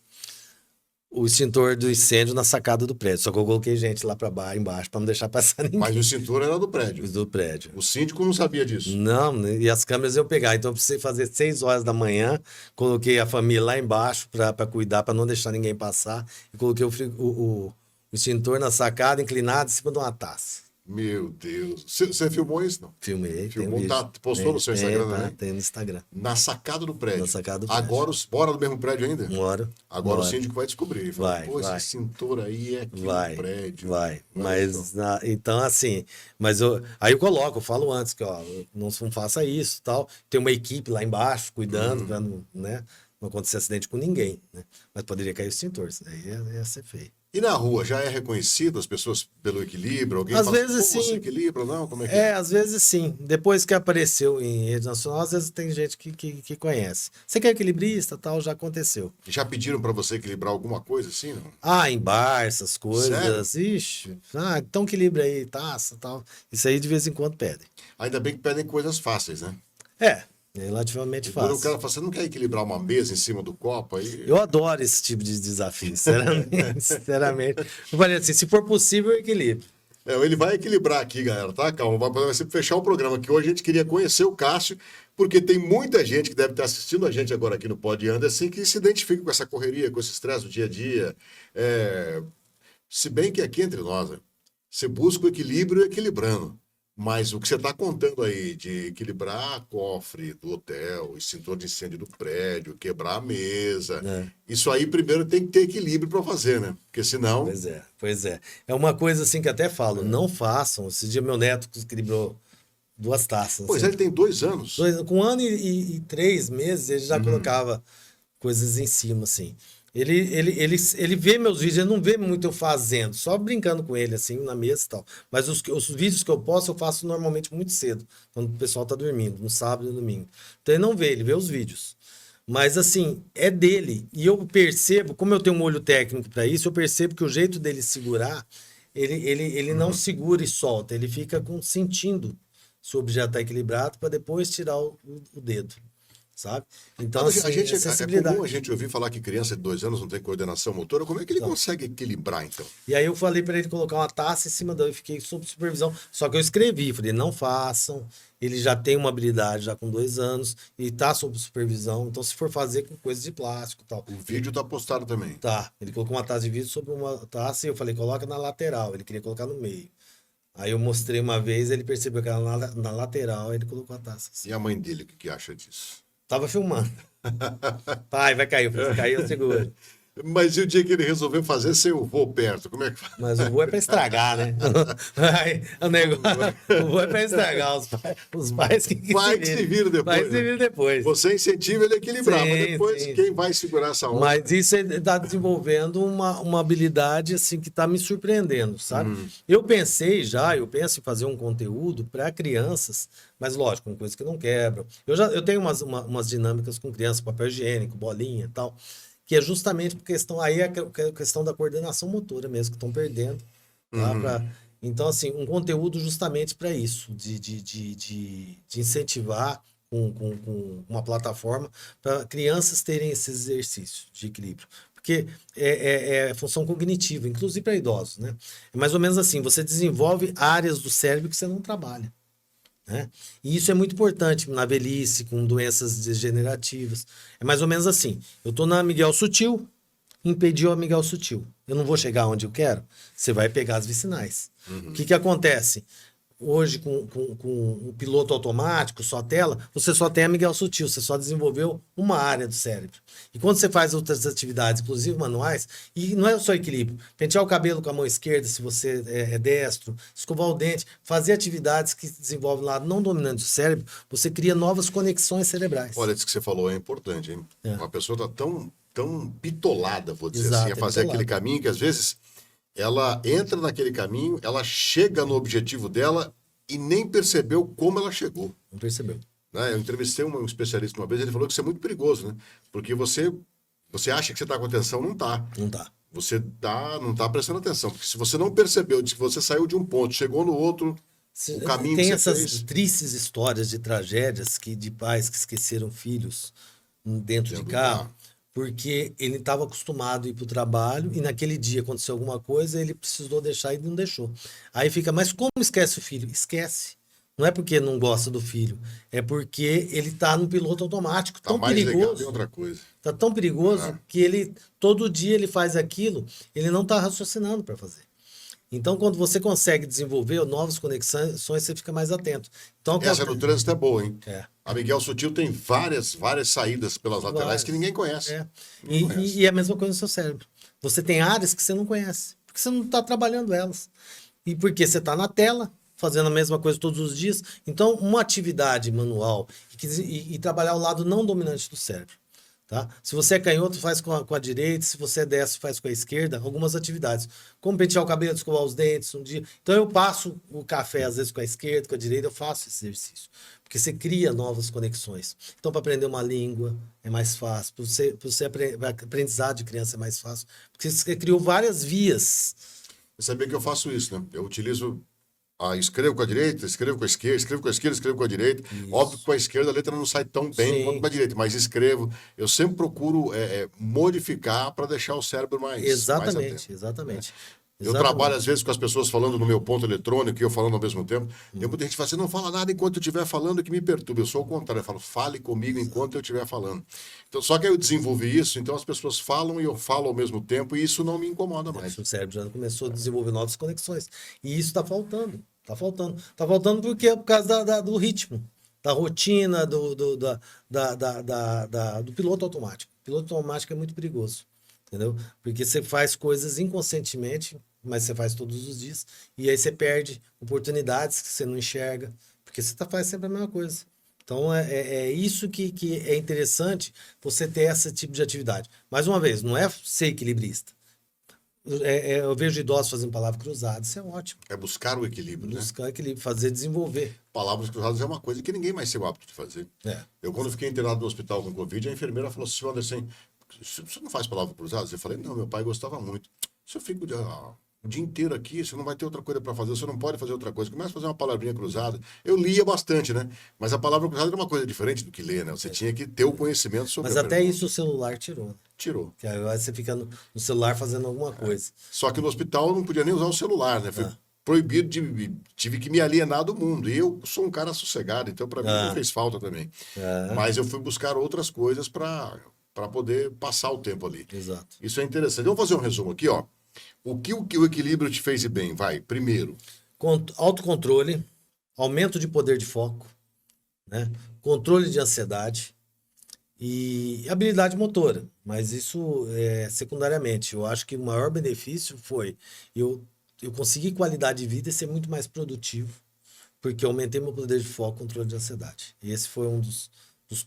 O extintor do incêndio na sacada do prédio. Só que eu coloquei gente lá para embaixo para não deixar passar ninguém. Mas o extintor era do prédio. Do prédio. O síndico não sabia disso. Não, e as câmeras eu pegar. Então eu precisei fazer 6 horas da manhã. Coloquei a família lá embaixo para cuidar, para não deixar ninguém passar. E coloquei o extintor na sacada, inclinado, em cima de uma taça. Meu Deus. Você filmou isso, não? Filmei. Filmou, postou no seu Instagram, né? Tem no Instagram. Na sacada do prédio. Na sacada do prédio. Agora, mora no mesmo prédio ainda? Moro. Agora o síndico vai descobrir. Vai. Esse extintor aí é aqui no prédio. Vai. Mas, então, assim, aí eu falo antes que, ó, não faça isso tal. Tem uma equipe lá embaixo cuidando pra não acontecer acidente com ninguém, né? Mas poderia cair o extintor, isso daí ia ser feio. E na rua, já é reconhecido as pessoas pelo equilíbrio? Alguém às fala, vezes sim. Você equilibra, não? Como é que é? Às vezes sim. Depois que apareceu em rede nacional, às vezes tem gente que conhece. Você que é equilibrista, tal, já aconteceu. Já pediram para você equilibrar alguma coisa assim, não? Em bar, essas coisas. Sério? Ixi, então equilibra aí, taça, tal. Isso aí de vez em quando pedem. Ainda bem que pedem coisas fáceis, né? É relativamente fácil. O cara fala, você não quer equilibrar uma mesa em cima do copo aí? Eu adoro esse tipo de desafio, sinceramente. Eu falei assim, se for possível, equilíbrio. Ele vai equilibrar aqui, galera, tá? Calma, vai ser fechar o programa, que hoje a gente queria conhecer o Cássio, porque tem muita gente que deve estar assistindo a gente agora aqui no Pod Anderson que se identifica com essa correria, com esse estresse do dia a dia. Se bem que aqui entre nós, você busca o equilíbrio equilibrando. Mas o que você está contando aí de equilibrar cofre do hotel, extintor de incêndio do prédio, quebrar a mesa, isso aí primeiro tem que ter equilíbrio para fazer, né? Porque senão... Pois é. É uma coisa assim que até falo, não façam. Esse dia meu neto equilibrou 2 taças. Pois assim. ele tem 2 anos. Com 1 ano e 3 meses, ele já colocava coisas em cima, assim. Ele vê meus vídeos, ele não vê muito eu fazendo, só brincando com ele, assim, na mesa e tal. Mas os vídeos que eu posto, eu faço normalmente muito cedo, quando o pessoal tá dormindo, no sábado e no domingo. Então ele não vê, ele vê os vídeos. Mas, assim, é dele. E eu percebo, como eu tenho um olho técnico para isso, eu percebo que o jeito dele segurar, ele não segura e solta, ele fica sentindo se o objeto está equilibrado para depois tirar o dedo. Sabe? Então, assim, é comum a gente ouvir falar que criança de 2 anos não tem coordenação motora. Como é que ele consegue equilibrar, então? E aí eu falei para ele colocar uma taça em cima eu fiquei sob supervisão. Só que eu escrevi, falei, não façam. Ele já tem uma habilidade, já com 2 anos, e tá sob supervisão. Então, se for fazer com coisas de plástico e tal. O vídeo tá postado também. Tá. Ele colocou uma taça de vidro sobre uma taça e eu falei, coloca na lateral. Ele queria colocar no meio. Aí eu mostrei uma vez, ele percebeu que era na lateral, ele colocou a taça. Assim. E a mãe dele, o que acha disso? Tava filmando. Pai, vai cair. Eu falei, se cair, eu seguro. Mas e o dia que ele resolveu fazer sem o vô perto? Como é que faz? Mas o voo é pra estragar, né? Aí, o voo é pra estragar. Os pais que Vai que se vira depois. Vai que se vira depois. Você incentiva ele a equilibrar, mas depois sim. quem vai segurar essa onda? Mas isso está desenvolvendo uma habilidade assim que está me surpreendendo, sabe? Eu penso em fazer um conteúdo para crianças, mas lógico, com coisas que não quebram. Eu tenho umas dinâmicas com crianças, papel higiênico, bolinha e tal, que é justamente por questão, aí é a questão da coordenação motora mesmo, que estão perdendo. Tá? Então, assim, um conteúdo justamente para isso, de incentivar com uma plataforma para crianças terem esse exercício de equilíbrio. Porque é função cognitiva, inclusive para idosos, né? É mais ou menos assim, você desenvolve áreas do cérebro que você não trabalha. Né? E isso é muito importante na velhice, com doenças degenerativas. É mais ou menos assim. Eu estou na Miguel Sutil, impediu a Miguel Sutil. Eu não vou chegar onde eu quero. Você vai pegar as vicinais. O que acontece? Hoje, com o piloto automático, só tela, você só tem a Miguel Sutil, você só desenvolveu uma área do cérebro. E quando você faz outras atividades, inclusive manuais, e não é só equilíbrio, pentear o cabelo com a mão esquerda, se você é destro, escovar o dente, fazer atividades que desenvolvem o lado não dominante do cérebro, você cria novas conexões cerebrais. Olha, isso que você falou é importante, hein? É. Uma pessoa está tão bitolada, vou dizer Exato, assim, a fazer bitolada. aquele caminho que às vezes ela entra naquele caminho, ela chega no objetivo dela e nem percebeu como ela chegou. Não percebeu. Né? Eu entrevistei um especialista uma vez, ele falou que isso é muito perigoso, né? Porque você acha que você está com atenção, não está. Não tá. Você não está prestando atenção. Porque se você não percebeu de que você saiu de um ponto, chegou no outro, o caminho Tem que você essas fez... tristes histórias de tragédias de pais que esqueceram filhos dentro de do carro, porque ele estava acostumado a ir para o trabalho e naquele dia aconteceu alguma coisa, ele precisou deixar e não deixou. Aí fica, mas como esquece o filho? Esquece. Não é porque não gosta do filho, é porque ele está no piloto automático, Tá tão mais legal perigoso. que outra coisa. Tá tão perigoso que ele todo dia ele faz aquilo, ele não está raciocinando para fazer. Então, quando você consegue desenvolver novas conexões, você fica mais atento. Então, Essa no trânsito é boa, hein? É. A Miguel Sutil tem várias saídas pelas laterais que ninguém conhece. É. Ninguém conhece. E é a mesma coisa no seu cérebro. Você tem áreas que você não conhece, porque você não está trabalhando elas. E porque você está na tela, fazendo a mesma coisa todos os dias. Então, uma atividade manual e trabalhar o lado não dominante do cérebro. Tá? Se você é canhoto, faz com a direita. Se você é destro, faz com a esquerda. Algumas atividades. Como pentear o cabelo, escovar os dentes um dia. Então eu passo o café, às vezes, com a esquerda, com a direita. Eu faço esse exercício. Porque você cria novas conexões. Então, para aprender uma língua, é mais fácil. Para você aprendizado de criança é mais fácil. Porque você criou várias vias. Você sabia que eu faço isso, né? Eu utilizo... escrevo com a direita, escrevo com a esquerda, escrevo com a esquerda, escrevo com a direita. Isso. Óbvio que com a esquerda a letra não sai tão bem Sim. quanto com a direita, mas escrevo. Eu sempre procuro modificar para deixar o cérebro mais Exatamente, atento. exatamente. Eu trabalho, às vezes, com as pessoas falando no meu ponto eletrônico e eu falando ao mesmo tempo. Tem muita gente que fala assim, não fala nada enquanto eu estiver falando que me perturba. Eu sou o contrário, eu falo, fale comigo enquanto eu estiver falando. Então, só que eu desenvolvi isso, então as pessoas falam e eu falo ao mesmo tempo e isso não me incomoda mais. O cérebro já começou a desenvolver novas conexões. E isso está faltando. Está faltando. Está faltando porque por causa do ritmo, da rotina, do piloto automático. O piloto automático é muito perigoso. Entendeu? Porque você faz coisas inconscientemente, mas você faz todos os dias. E aí você perde oportunidades que você não enxerga. Porque você faz sempre a mesma coisa. Então é isso que é interessante você ter esse tipo de atividade. Mais uma vez, não é ser equilibrista. Eu vejo idosos fazendo palavra cruzada, isso é ótimo. É buscar o equilíbrio, né? Buscar equilíbrio, fazer, desenvolver. Palavras cruzadas é uma coisa que ninguém mais tem o hábito de fazer. É. Eu, quando fiquei internado no hospital com Covid, a enfermeira falou assim, Anderson, você não faz palavras cruzadas? Eu falei, não, meu pai gostava muito. Se eu fico o dia inteiro aqui, você não vai ter outra coisa para fazer, você não pode fazer outra coisa. Começa a fazer uma palavrinha cruzada. Eu lia bastante, né? Mas a palavra cruzada era uma coisa diferente do que ler, né? Você tinha que ter o conhecimento sobre Mas a até pergunta. isso o celular tirou. Né? Tirou. Que agora você fica no celular fazendo alguma coisa. Só que no hospital eu não podia nem usar o celular, né? Foi proibido, tive que me alienar do mundo. E eu sou um cara sossegado, então para mim não fez falta também. Mas eu fui buscar outras coisas para poder passar o tempo ali. Exato. Isso é interessante. Vamos fazer um resumo aqui, ó. O que o equilíbrio te fez bem? Vai, primeiro. Autocontrole, aumento de poder de foco, né? Controle de ansiedade e habilidade motora. Mas isso é secundariamente. Eu acho que o maior benefício foi eu conseguir qualidade de vida e ser muito mais produtivo, porque eu aumentei meu poder de foco e controle de ansiedade. E esse foi um dos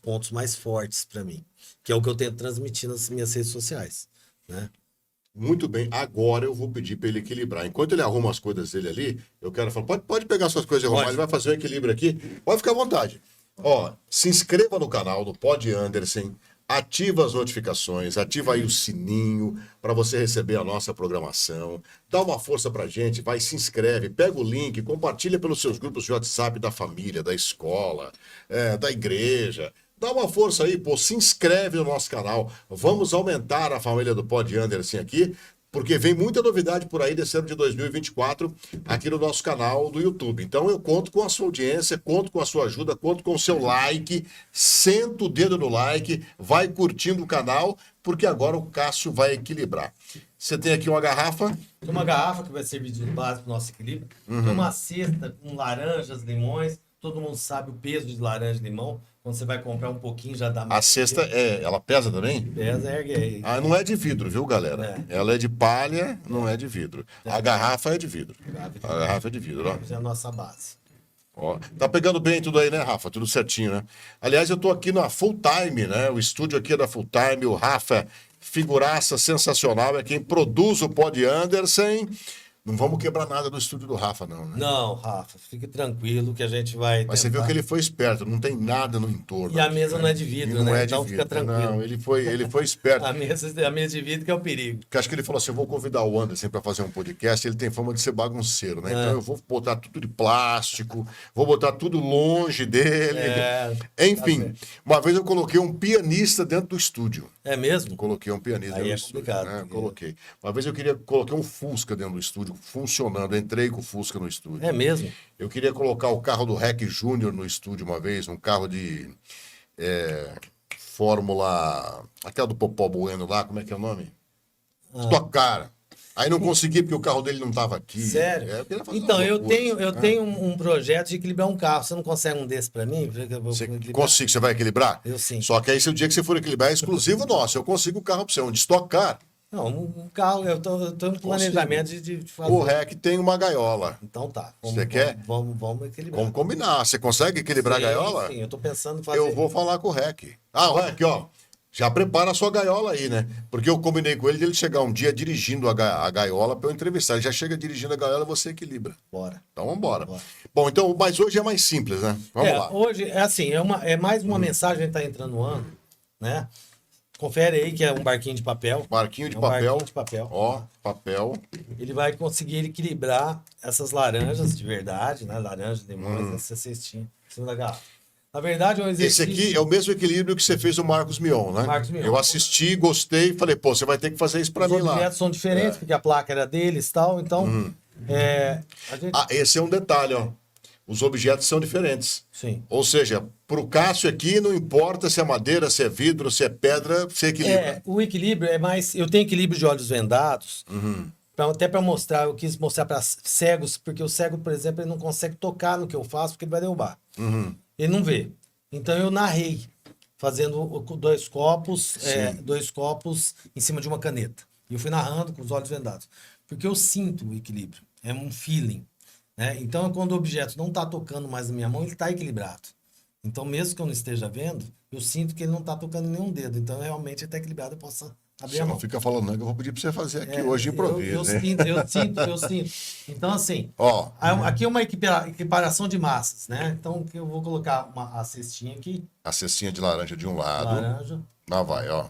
pontos mais fortes para mim, que é o que eu tento transmitir nas minhas redes sociais, né? Muito bem, agora eu vou pedir para ele equilibrar. Enquanto ele arruma as coisas dele ali, eu quero falar, pode pegar suas coisas e arrumar, Pode. ele vai fazer um equilíbrio aqui. Pode ficar à vontade. Ó, se inscreva no canal do Pod Anderson, ativa as notificações, ativa aí o sininho para você receber a nossa programação. Dá uma força pra gente, vai, se inscreve, pega o link, compartilha pelos seus grupos de WhatsApp da família, da escola, da igreja. Dá uma força aí, pô, se inscreve no nosso canal. Vamos aumentar a família do Pod Anderson aqui, porque vem muita novidade por aí desse ano de 2024 aqui no nosso canal do YouTube. Então eu conto com a sua audiência, conto com a sua ajuda, conto com o seu like, senta o dedo no like, vai curtindo o canal, porque agora o Cássio vai equilibrar. Você tem aqui uma garrafa. Tem uma garrafa que vai servir de base para o nosso equilíbrio. Tem uma cesta com laranjas, limões. Todo mundo sabe o peso de laranja e limão. Quando você vai comprar um pouquinho, já dá mais. A cesta, ela pesa também? Pesa, ergue aí. Ah, não é de vidro, viu, galera? Ela é de palha, não é de vidro. A garrafa é de vidro. A garrafa é de vidro, ó. Essa é a nossa base. Ó, tá pegando bem tudo aí, né, Rafa? Tudo certinho, né? Aliás, eu tô aqui na Full Time, né? O estúdio aqui é da Full Time. O Rafa, figuraça sensacional, é quem produz o Pod Anderson. Não vamos quebrar nada do estúdio do Rafa, não, né? Não, Rafa, fique tranquilo que a gente vai. Mas você viu que ele foi esperto, não tem nada no entorno. E a aqui, mesa né? não é de vidro, E não né? é de Então vidro. fica tranquilo. Não, ele foi esperto. A mesa de vidro que é o perigo. Porque acho que ele falou assim: eu vou convidar o Anderson para fazer um podcast. Ele tem fama de ser bagunceiro, né? Então eu vou botar tudo de plástico, vou botar tudo longe dele. Enfim, uma vez eu coloquei um pianista dentro do estúdio. É mesmo? Coloquei um pianista Aí dentro é do estúdio. complicado, Né? porque- Coloquei. Uma vez eu queria colocar um Fusca dentro do estúdio, funcionando. Entrei com o Fusca no estúdio. É mesmo? Eu queria colocar o carro do Rec Júnior no estúdio uma vez, um carro de Fórmula. Aquela do Popó Bueno lá, como é que é o nome? Stock Car. Aí não consegui porque o carro dele não estava aqui. Sério? Eu queria fazer Então, uma eu loucura, tenho, assim. eu tenho um projeto de equilibrar um carro. Você não consegue um desse pra mim? Você consigo, você vai equilibrar? Eu sim. Só que aí, se o dia que você for equilibrar, é exclusivo nosso. Eu consigo o carro para você. Onde Stock Car, Não, um carro, eu tô em planejamento de fazer. o Rec tem uma gaiola. Então tá. Você quer? Vamos equilibrar. Vamos combinar. Você consegue equilibrar Sim, a gaiola? Sim, eu tô pensando em fazer. Eu vou falar com o Rec. Ah, o Rec, ó. Já prepara a sua gaiola aí, né? Porque eu combinei com ele de ele chegar um dia dirigindo a gaiola para eu entrevistar. Ele já chega dirigindo a gaiola, você equilibra. Bora. Então vamos embora. Bom, então, mas hoje é mais simples, né? Vamos lá. Hoje, é assim, é mais uma mensagem, a gente tá entrando no ano, né? Confere aí que é um barquinho de papel. Barquinho de É um papel. barquinho de papel. Ó, papel. Ele vai conseguir equilibrar essas laranjas de verdade, né? Laranjas, limões, essa cestinha em cima da garrafa. Na verdade, é um Esse exercício... aqui é o mesmo equilíbrio que você fez o Marcos Mion, né? Marcos Mion. Eu assisti, gostei, falei, pô, você vai ter que fazer isso para Os mim lá. objetos são diferentes, porque a placa era deles e tal, então... a gente... Ah, esse é um detalhe, ó. Os objetos são diferentes. Sim. Ou seja, pro Cássio aqui, não importa se é madeira, se é vidro, se é pedra, você equilibra. O equilíbrio é mais... Eu tenho equilíbrio de olhos vendados, até para mostrar, eu quis mostrar para cegos, porque o cego, por exemplo, ele não consegue tocar no que eu faço, porque ele vai derrubar. Ele não vê. Então eu narrei, fazendo dois copos em cima de uma caneta. E eu fui narrando com os olhos vendados. Porque eu sinto o equilíbrio. É um feeling. Né? Então, quando o objeto não está tocando mais na minha mão, ele está equilibrado. Então, mesmo que eu não esteja vendo, eu sinto que ele não está tocando em nenhum dedo. Então, realmente, ele está equilibrado, eu posso abrir Você a mão. não fica falando, não, que eu vou pedir para você fazer aqui hoje improviso. Eu né? sinto. Então, assim, Ó. aqui é uma equiparação de massas, né? Então, eu vou colocar a cestinha aqui, A cestinha de laranja de um lado. laranja, Lá vai, ó.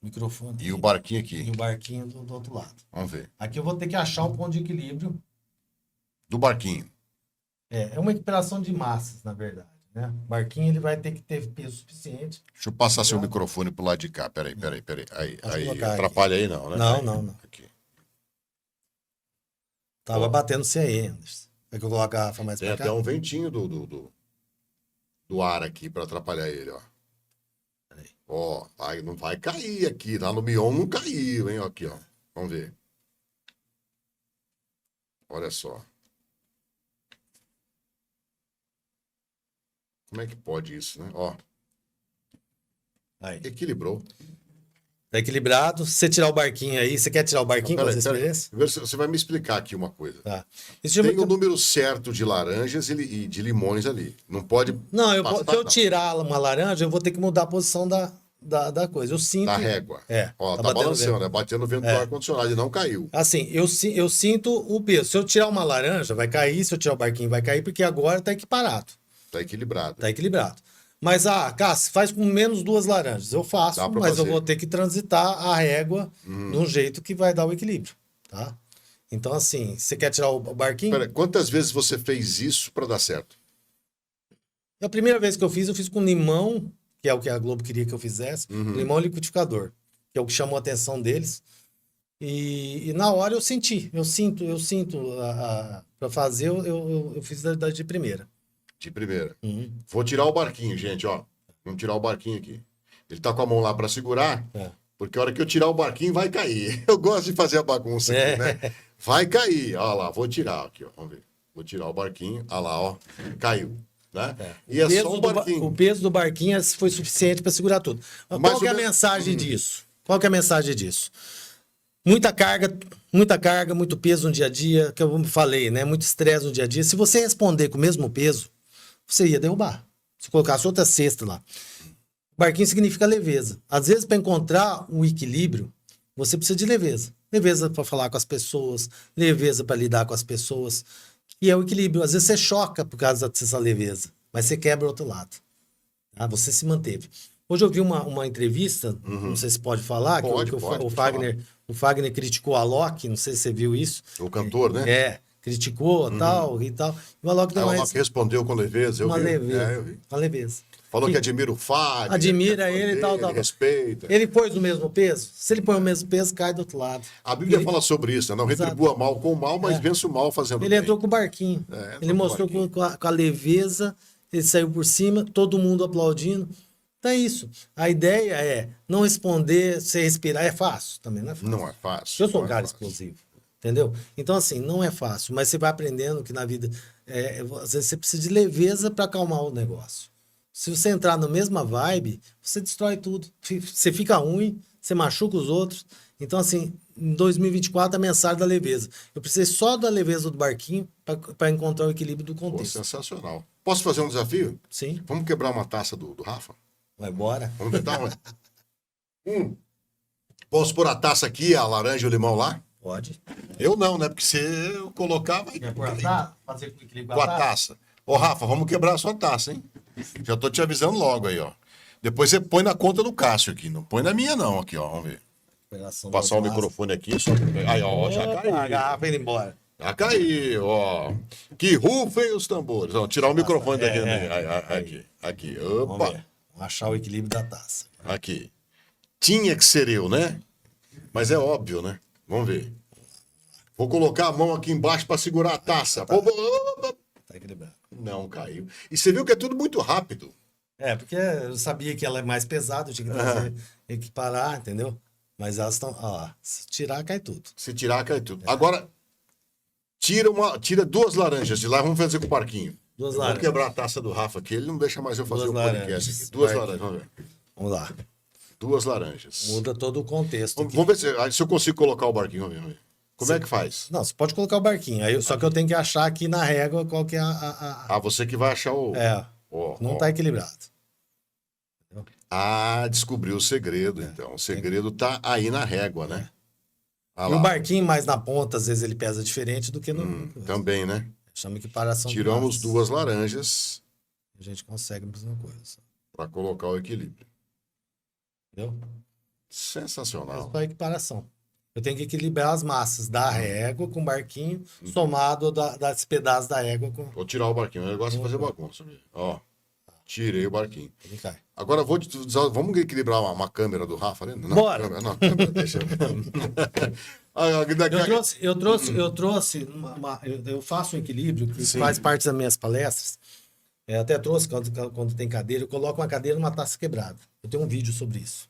microfone E o aqui, barquinho e aqui. o barquinho do outro lado. Vamos ver. Aqui eu vou ter que achar o ponto de equilíbrio. Do barquinho. É uma equiparação de massas, na verdade, né? O barquinho ele vai ter que ter peso suficiente. Deixa eu passar seu microfone pro lado de cá. Peraí. Aí, colocar atrapalha aí não, né? Não. Aqui. Tava batendo sem aí, Anderson. É que eu coloco a garrafa mais Tem pra até cá? um ventinho do ar aqui para atrapalhar ele, ó. Peraí. Ó, não vai cair aqui. Lá no Mion não caiu, hein? Aqui, ó. Vamos ver. Olha só. Como é que pode isso, né? Ó, Aí. equilibrou. Tá equilibrado. Se você tirar o barquinho aí, você quer tirar o barquinho com essa experiência? Você vai me explicar aqui uma coisa. Tá. Isso Tem o número certo de laranjas e de limões ali. Não pode Não, passar, se eu tirar uma laranja, eu vou ter que mudar a posição da coisa. Eu sinto. da régua. É. Ó, tá batendo balançando, vento. né? Batendo no vento do ar-condicionado e não caiu. Assim, eu sinto o peso. Se eu tirar uma laranja, vai cair. Se eu tirar o barquinho, vai cair, porque agora tá equiparado. Tá equilibrado. Tá equilibrado. Mas, Cássio, faz com menos 2 laranjas. Eu faço, Dá pra mas eu fazer. vou ter que transitar a régua de um jeito que vai dar o equilíbrio, tá? Então, assim, você quer tirar o barquinho? Pera, quantas vezes você fez isso pra dar certo? A primeira vez que eu fiz com limão, que é o que a Globo queria que eu fizesse, limão liquidificador, que é o que chamou a atenção deles. E na hora eu sinto para fazer, eu fiz de primeira. De primeira. Vou tirar o barquinho, gente, ó. Vamos tirar o barquinho aqui. Ele tá com a mão lá pra segurar, porque a hora que eu tirar o barquinho vai cair. Eu gosto de fazer a bagunça aqui, né? Vai cair. Ó lá, vou tirar aqui, ó. Vamos ver. Vou tirar o barquinho. Ó lá, ó. Caiu. Né? E é só um barquinho. O peso do barquinho foi suficiente para segurar tudo. Qual que é a mensagem disso? Qual que é a mensagem disso? Muita carga, muito peso no dia a dia, que eu falei, né? Muito estresse no dia a dia. Se você responder com o mesmo peso, você ia derrubar. Se colocasse outra cesta lá. Barquinho significa leveza. Às vezes, para encontrar o equilíbrio, você precisa de leveza. Leveza para falar com as pessoas, leveza para lidar com as pessoas. E é o equilíbrio. Às vezes você choca por causa dessa leveza, mas você quebra o outro lado. Tá? Você se manteve. Hoje eu vi uma entrevista, não sei se pode falar, Pode, que o falar. Fagner criticou a Alok, não sei se você viu isso. O cantor, né? É, criticou tal e tal. E o Alok deu O Alok respondeu com leveza. Eu vi. leveza. Eu vi. Uma leveza. Falou que admira o Fagner. Admira ele e tal. Respeita. Ele pôs o mesmo peso? Se ele põe o mesmo peso, cai do outro lado. A Bíblia fala sobre isso, né? Não retribua mal com o mal, mas vença o mal fazendo Ele bem. entrou com o barquinho. Ele mostrou com a leveza, ele saiu por cima, todo mundo aplaudindo. Então é isso. A ideia é não responder, você respirar é fácil. Também não é fácil. Não é fácil. Eu sou um cara explosivo. Entendeu? Então, assim, não é fácil, mas você vai aprendendo que na vida, às vezes você precisa de leveza para acalmar o negócio. Se você entrar na mesma vibe, você destrói tudo. Você fica ruim, você machuca os outros. Então, assim, em 2024, a mensagem da leveza. Eu precisei só da leveza do barquinho para encontrar o equilíbrio do Pô, contexto. sensacional. Posso fazer um desafio? Sim. Vamos quebrar uma taça do Rafa? Vai embora. Vamos tentar? Posso pôr a taça aqui, a laranja e o limão lá? Pode. Eu não, né? Porque se eu colocar, vai Quer pôr a taça? Fazer com equilíbrio com a taça. Ô, Rafa, vamos quebrar a sua taça, hein? Já tô te avisando logo aí, ó. Depois você põe na conta do Cássio aqui. Não põe na minha, não, aqui, ó. Vamos ver. Vou passar o microfone aqui. Só... Aí, ó, já caiu. A garrafa indo embora. Já caiu, ó. Que rufem os tambores. Ó, tirar o microfone daqui. Aqui. Vamos Opa. ver. Vamos achar o equilíbrio da taça. Aqui. Tinha que ser eu, né? Mas é óbvio, né? Vamos ver. Vou colocar a mão aqui embaixo para segurar a taça. Opa. Tá equilibrado. Não caiu. E você viu que é tudo muito rápido. Porque eu sabia que ela é mais pesada, eu tinha que trazer, equiparar, entendeu? Mas elas estão. Ó, se tirar, cai tudo. Se tirar, cai tudo. Agora, tira 2 laranjas de lá, vamos fazer com o parquinho. 2 Vamos laranjas. quebrar a taça do Rafa aqui, ele não deixa mais eu fazer 2 o podcast laranjas. aqui. 2 Vai. laranjas, vamos ver. Vamos lá. 2 laranjas. Muda todo o contexto. Vamos ver se eu consigo colocar o barquinho. Vamos ver. Como é que faz? Não, você pode colocar o barquinho. Só que eu tenho que achar aqui na régua qual que é a... Você que vai achar o... não tá equilibrado. Descobriu o segredo, então. O segredo tá aí na régua, né? E o barquinho mais na ponta, às vezes ele pesa diferente do que no... Também, né? Chama equiparação. Tiramos 2 laranjas A gente consegue a mesma coisa. para colocar o equilíbrio. Entendeu? Sensacional. É só equiparação. Eu tenho que equilibrar as massas da régua com o barquinho, somado das pedaços da régua com... Vou tirar o barquinho. Eu gosto de fazer bagunça. Ó, tirei o barquinho. Ele cai. Agora vamos equilibrar uma câmera do Rafa ali? Não, Bora. câmera, deixa Eu faço um equilíbrio que faz parte das minhas palestras. Até trouxe quando tem cadeira, eu coloco uma cadeira numa taça quebrada. Eu tenho um vídeo sobre isso.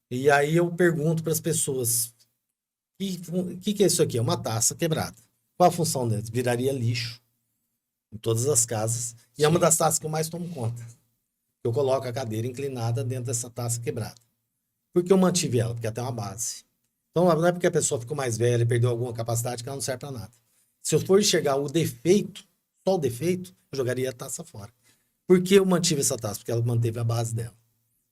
E aí eu pergunto para as pessoas: o que é isso aqui? É uma taça quebrada. Qual a função deles? Viraria lixo em todas as casas. E é uma das taças que eu mais tomo conta. Eu coloco a cadeira inclinada dentro dessa taça quebrada. Por que eu mantive ela? Porque ela tem uma base. Então, não é porque a pessoa ficou mais velha e perdeu alguma capacidade que ela não serve para nada. Se eu for enxergar o defeito, só o defeito, eu jogaria a taça fora. Por que eu mantive essa taça? Porque ela manteve a base dela.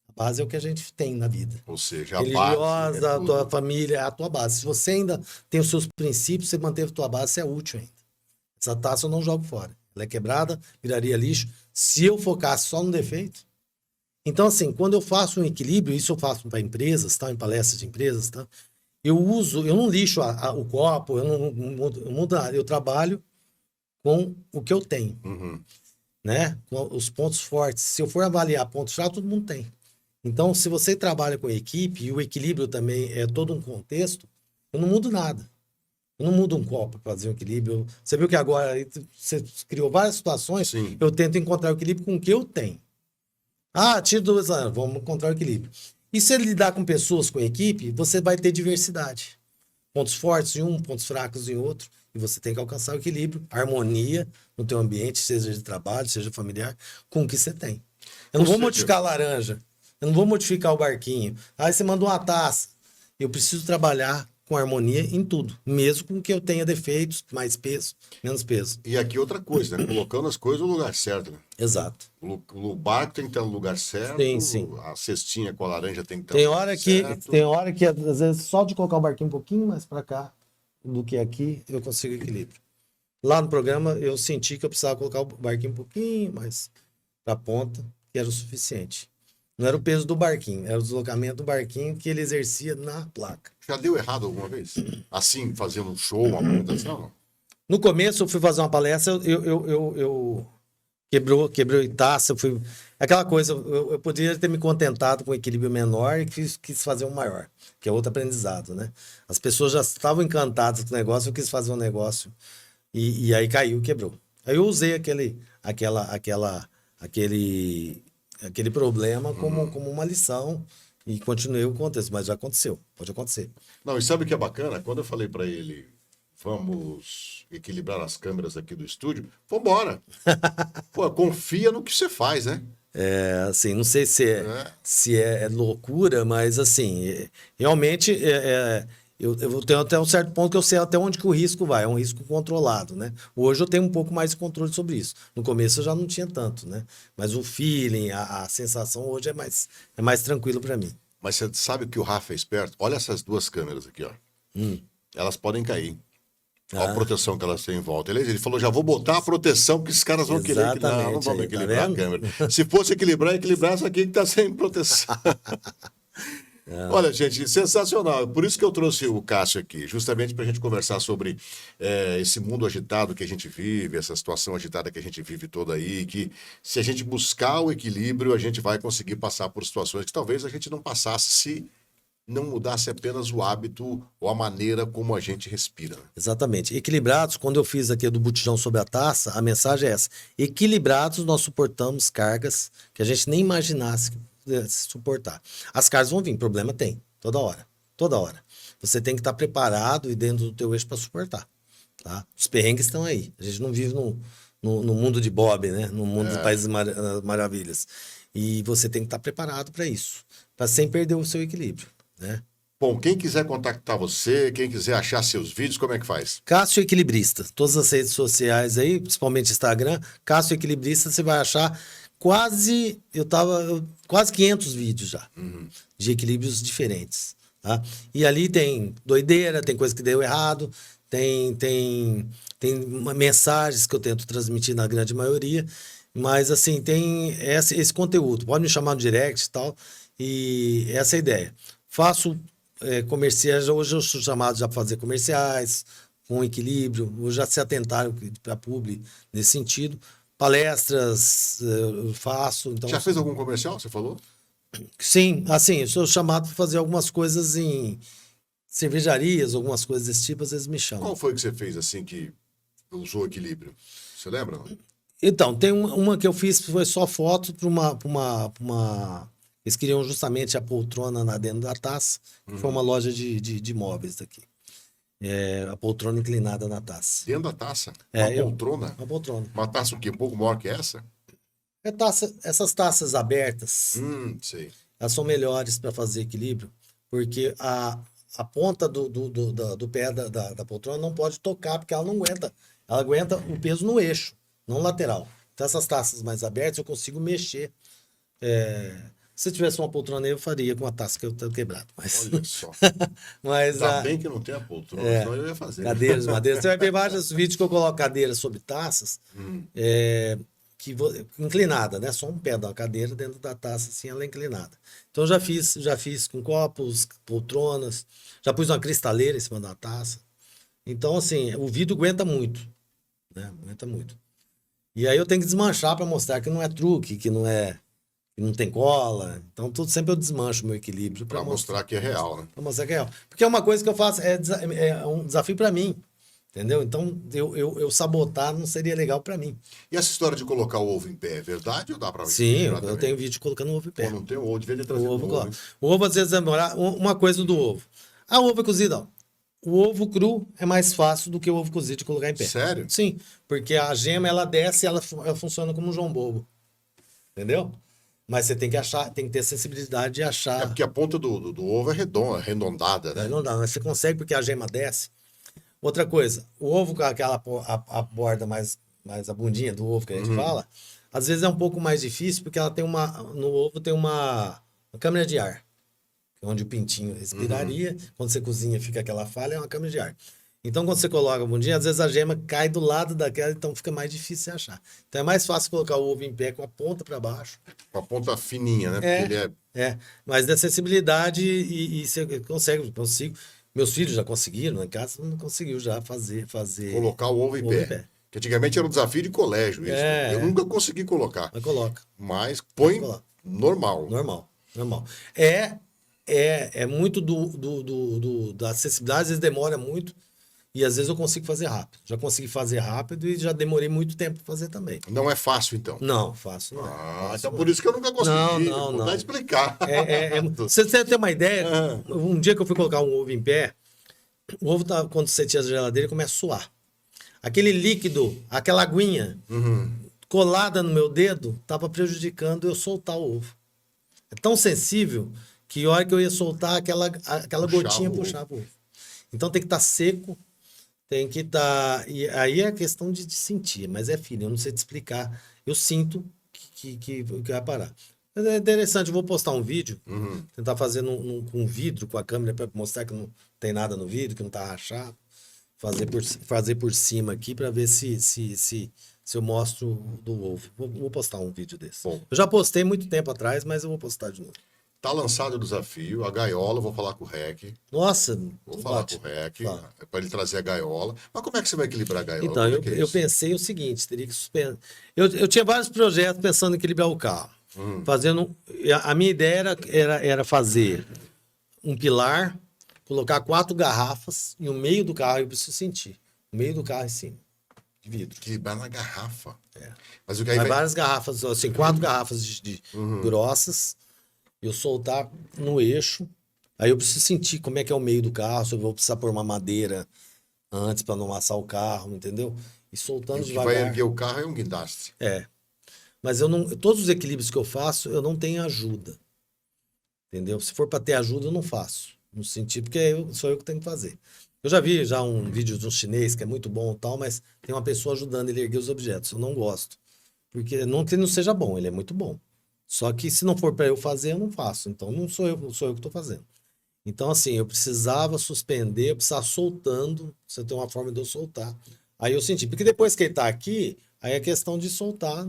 A base é o que a gente tem na vida. Ou seja, a Religiosa, base é a tua tudo. família, é a tua base. Se você ainda tem os seus princípios, você manteve a tua base, você é útil ainda. Essa taça eu não jogo fora. Ela é quebrada, viraria lixo. Se eu focasse só no defeito. Então, assim, quando eu faço um equilíbrio, isso eu faço para empresas, tá? Em palestras de empresas, tá? Eu não lixo o copo, eu trabalho com o que eu tenho, Uhum. né? Com os pontos fortes. Se eu for avaliar pontos fracos, todo mundo tem. Então, se você trabalha com equipe e o equilíbrio também é todo um contexto, eu não mudo nada. Eu não mudo um copo para fazer um equilíbrio. Você viu que agora você criou várias situações, Sim. eu tento encontrar o equilíbrio com o que eu tenho. Ah, tiro 2 anos, vamos encontrar o equilíbrio. E se ele lidar com pessoas, com equipe, você vai ter diversidade. Pontos fortes em um, pontos fracos em outro. E você tem que alcançar o equilíbrio, harmonia no teu ambiente, seja de trabalho, seja familiar, com o que você tem. Eu não vou modificar a laranja. Eu não vou modificar o barquinho. Aí você manda uma taça. Eu preciso trabalhar com harmonia em tudo. Mesmo com que eu tenha defeitos, mais peso, menos peso. E aqui outra coisa, né? Colocando as coisas no lugar certo, né? Exato. O barco tem que estar no lugar certo, Sim, sim. a cestinha com a laranja tem que estar Tem no lugar certo. hora que, às vezes, só de colocar o barquinho um pouquinho mais para cá do que aqui, eu consigo equilíbrio. Lá no programa, eu senti que eu precisava colocar o barquinho um pouquinho mais para a ponta, que era o suficiente. Não era o peso do barquinho, era o deslocamento do barquinho que ele exercia na placa. Já deu errado alguma vez? Assim, fazendo um show, uma apresentação? Não? No começo, eu fui fazer uma palestra, eu quebrou taça, eu fui... Aquela coisa, eu poderia ter me contentado com um equilíbrio menor e quis fazer um maior, que é outro aprendizado, né? As pessoas já estavam encantadas com o negócio, eu quis fazer um negócio e aí caiu, quebrou. Aí eu usei aquele problema como uma lição e continuei o contexto, mas já aconteceu, pode acontecer. Não, e sabe o que é bacana? Quando eu falei para ele, vamos equilibrar as câmeras aqui do estúdio, vambora. Pô, confia no que você faz, né? Assim, não sei se é loucura, mas assim, realmente eu tenho até um certo ponto que eu sei até onde que o risco vai, é um risco controlado, né? Hoje eu tenho um pouco mais de controle sobre isso. No começo eu já não tinha tanto, né? Mas o feeling, a sensação hoje é mais tranquilo para mim. Mas você sabe que o Rafa é esperto? Olha essas duas câmeras aqui, ó. Elas podem cair. Olha a proteção que elas têm em volta. Ele falou, já vou botar a proteção que esses caras vão querer equilibrar. Não, não vamos Exatamente, aí, tá equilibrar a vendo? câmera. Se fosse equilibrar essa aqui que tá sem proteção. Olha, gente, sensacional. Por isso que eu trouxe o Cássio aqui, justamente para a gente conversar sobre esse mundo agitado que a gente vive, essa situação agitada que a gente vive toda aí, que se a gente buscar o equilíbrio, a gente vai conseguir passar por situações que talvez a gente não passasse se não mudasse apenas o hábito ou a maneira como a gente respira. Exatamente. Equilibrados, quando eu fiz aqui do botijão sobre a taça, a mensagem é essa. Equilibrados, nós suportamos cargas que a gente nem imaginasse que pudesse suportar. As cargas vão vir, problema tem, toda hora. Toda hora. Você tem que estar preparado e dentro do teu eixo para suportar. Tá? Os perrengues estão aí. A gente não vive no mundo de Bob, né? No mundo dos Países Maravilhas. E você tem que estar preparado para isso, para sem perder o seu equilíbrio. Né? Bom, quem quiser contactar você, quem quiser achar seus vídeos, como é que faz? Cássio Equilibrista. Todas as redes sociais aí, principalmente Instagram, Cássio Equilibrista, você vai achar quase 500 vídeos já, de equilíbrios diferentes. Tá? E ali tem doideira, tem coisa que deu errado, tem mensagens que eu tento transmitir na grande maioria, mas assim, tem esse conteúdo. Pode me chamar no direct e tal, e essa é a ideia. Faço comerciais, hoje eu sou chamado já para fazer comerciais, com equilíbrio, hoje já se atentaram para a publi nesse sentido. Palestras eu faço. Então, Já fez algum comercial, você falou? Sim, assim, eu sou chamado para fazer algumas coisas em cervejarias, algumas coisas desse tipo, às vezes me chamam. Qual foi que você fez assim que usou equilíbrio? Você lembra? Não? Então, tem uma que eu fiz, foi só foto para uma... Eles queriam justamente a poltrona dentro da taça, que foi uma loja de móveis daqui. a poltrona inclinada na taça. Dentro da taça? É, Uma poltrona? Uma poltrona. Uma taça o quê? Um pouco maior que essa? Essas taças abertas, Sei. elas são melhores para fazer equilíbrio, porque a ponta do pé da poltrona não pode tocar, porque ela não aguenta. Ela aguenta o peso no eixo, não lateral. Então, essas taças mais abertas, eu consigo mexer. Se tivesse uma poltrona aí, eu faria com a taça que eu tenho quebrado. Mas, Olha só. mas Ainda bem que não tem a poltrona, senão eu ia fazer. cadeiras, madeiras. Você vai ver vários vídeos que eu coloco cadeiras sobre taças, inclinada, né? Só um pé da cadeira dentro da taça, assim, ela é inclinada. Então, eu já fiz com copos, poltronas, já pus uma cristaleira em cima da taça. Então, assim, o vidro aguenta muito, né? Aguenta muito. E aí eu tenho que desmanchar para mostrar que não é truque, que não tem cola. Então, tudo sempre eu desmancho o meu equilíbrio Para mostrar que é real, né? para mostrar que é real. Porque é uma coisa que eu faço, é um desafio para mim, entendeu? Então, eu sabotar não seria legal para mim. E essa história de colocar o ovo em pé, é verdade ou dá para Sim, eu tenho vídeo colocando o ovo em pé. Pô, não tem o ovo, devia ter O trazido ovo, o claro. ovo. O ovo, às vezes, demora. Uma coisa do ovo. O ovo é cozido, ó. O ovo cru é mais fácil do que o ovo cozido de colocar em pé. Sério? Sim, porque a gema, ela desce e ela funciona como um João Bobo. Entendeu? Mas você tem que ter sensibilidade de achar. É porque a ponta do ovo é redonda, arredondada, né? Não dá, mas você consegue porque a gema desce. Outra coisa, o ovo com aquela a borda mais a bundinha do ovo que a gente fala, às vezes é um pouco mais difícil porque ela tem no ovo tem uma câmara de ar, onde o pintinho respiraria. Quando você cozinha fica aquela falha, é uma câmara de ar. Então, quando você coloca a bundinha, às vezes a gema cai do lado daquela, então fica mais difícil você achar. Então é mais fácil colocar o ovo em pé com a ponta para baixo. Com a ponta fininha, né? Porque ele é... Mas da sensibilidade e você consigo. Meus filhos já conseguiram, em casa não conseguiu já fazer Colocar o ovo em pé. Que antigamente era um desafio de colégio isso. Eu nunca consegui colocar. Mas coloca. Mas põe normal. Normal. É muito da acessibilidade, às vezes demora muito. E às vezes eu consigo fazer rápido. Já consegui fazer rápido e já demorei muito tempo para fazer também. Não é fácil, então? Não, fácil não. Então por isso que eu nunca consegui. Não. Vou explicar. Você tem uma ideia? Um dia que eu fui colocar um ovo em pé, o ovo, quando você tira da geladeira, começa a suar. Aquele líquido, aquela aguinha colada no meu dedo, estava prejudicando eu soltar o ovo. É tão sensível que a hora que eu ia soltar, aquela gotinha puxava o ovo. Então tem que estar seco. Tem que estar. E aí é a questão de sentir, mas é filho, eu não sei te explicar. Eu sinto que vai parar. Mas é interessante, eu vou postar um vídeo, tentar fazer com vidro, com a câmera, para mostrar que não tem nada no vidro, que não está rachado. Fazer por cima aqui para ver se eu mostro do ovo. Vou postar um vídeo desse. Bom. Eu já postei muito tempo atrás, mas eu vou postar de novo. Tá lançado o desafio, a gaiola, vou falar com o REC. Nossa, Vou falar com o REC, para ele trazer a gaiola. Mas como é que você vai equilibrar a gaiola? Então, eu pensei o seguinte, teria que suspender. Eu tinha vários projetos pensando em equilibrar o carro. A minha ideia era fazer um pilar, colocar 4 garrafas e o meio do carro eu preciso sentir. O meio do carro em cima, de vidro. Equilibrar na garrafa. Mas várias garrafas, assim, 4 garrafas de grossas. Eu soltar no eixo, aí eu preciso sentir como é que é o meio do carro, se eu vou precisar pôr uma madeira antes para não amassar o carro, entendeu? E soltando devagar. O que vai erguer o carro é um guindaste. Mas todos os equilíbrios que eu faço, eu não tenho ajuda. Entendeu? Se for para ter ajuda, eu não faço. No sentido, porque sou eu que tenho que fazer. Eu já vi um vídeo de um chinês que é muito bom e tal, mas tem uma pessoa ajudando ele a erguer os objetos. Eu não gosto. Porque não que ele não seja bom, ele é muito bom. Só que se não for para eu fazer, eu não faço. Então não sou eu que estou fazendo. Então, assim, eu precisava suspender, eu precisava soltando. Você tem uma forma de eu soltar. Aí eu senti. Porque depois que ele está aqui, aí é questão de soltar.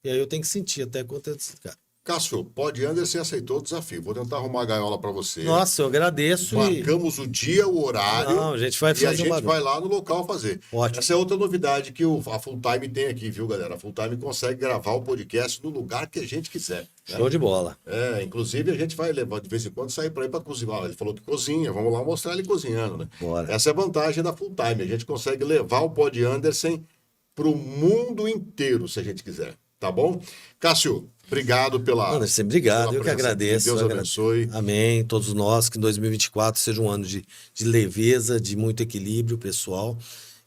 E aí eu tenho que sentir até quanto eu desligar. Cássio, Pod Anderson aceitou o desafio. Vou tentar arrumar a gaiola para você. Nossa, eu agradeço. Marcamos o dia, o horário. Não, a gente vai fazer. E a gente vai lá no local fazer. Ótimo. Essa é outra novidade que a Full Time tem aqui, viu, galera? A Full Time consegue gravar o podcast no lugar que a gente quiser. Né? Show de bola. Inclusive a gente vai levar de vez em quando sair para ir para cozinhar. Ele falou que cozinha, vamos lá mostrar ele cozinhando, né? Bora. Essa é a vantagem da Full Time. A gente consegue levar o Pod Anderson para o mundo inteiro, se a gente quiser. tá bom? Cássio, obrigado pela... Anderson, obrigado, pela eu que presença aqui. agradeço. Deus abençoe. Amém, todos nós, que 2024 seja um ano de leveza, de muito equilíbrio pessoal.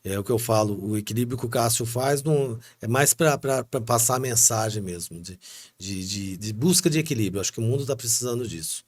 É o que eu falo, o equilíbrio que o Cássio faz não, é mais para passar a mensagem mesmo, de busca de equilíbrio. Acho que o mundo está precisando disso.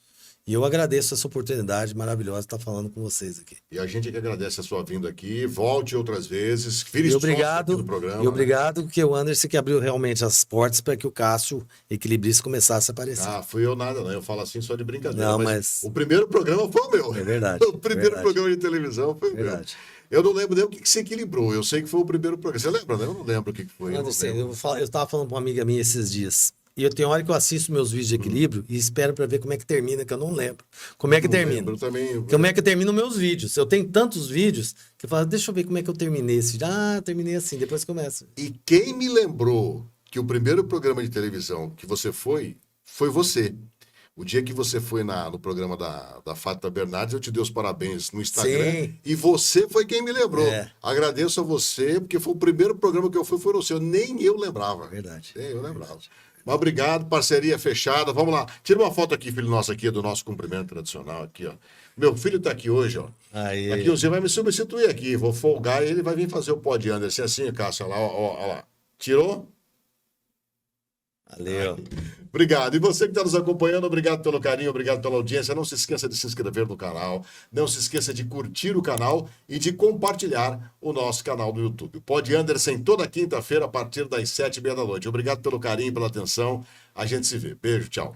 E eu agradeço essa oportunidade maravilhosa de estar falando com vocês aqui. E a gente que agradece a sua vinda aqui. Volte outras vezes. Vire E sócio obrigado, aqui do programa. e obrigado porque o Anderson que abriu realmente as portas para que o Cássio equilibrista começasse a aparecer. Ah, fui eu nada, não. Eu falo assim só de brincadeira. Não, mas mas- o primeiro programa foi o meu. É verdade, O primeiro verdade. programa de televisão foi o meu. Verdade. Eu não lembro nem o que se equilibrou. Eu sei que foi o primeiro programa. Você lembra, né? Eu não lembro o que foi. Eu não Anderson, lembro. eu estava falando com uma amiga minha esses dias. E eu tenho hora que eu assisto meus vídeos de equilíbrio e espero para ver como é que termina, que eu não lembro. Como é que Não termina? lembro também. Como é que termina os meus vídeos? Eu tenho tantos vídeos que eu falo, deixa eu ver como é que eu terminei esse vídeo. Ah, eu terminei assim, depois começa. E quem me lembrou que o primeiro programa de televisão que você foi você. O dia que você foi no programa da Fátima Bernardes, eu te dei os parabéns no Instagram. Sim. E você foi quem me lembrou. É. Agradeço a você, porque foi o primeiro programa que eu fui, foi no seu. Nem eu lembrava. Verdade. Nem eu lembrava. Mas obrigado, parceria fechada. Vamos lá. Tira uma foto aqui, filho nosso, aqui, do nosso cumprimento tradicional aqui, ó. Meu filho tá aqui hoje, ó. Aí. Aqui você vai me substituir aqui. Vou folgar e ele vai vir fazer o Pod Anderson. Assim, Cássio, olha lá, ó lá. Tirou? Valeu. Obrigado. E você que está nos acompanhando, obrigado pelo carinho, obrigado pela audiência. Não se esqueça de se inscrever no canal, não se esqueça de curtir o canal e de compartilhar o nosso canal do YouTube. Pod Anderson toda quinta-feira a partir das 7h30 da noite. Obrigado pelo carinho, pela atenção. A gente se vê. Beijo, tchau.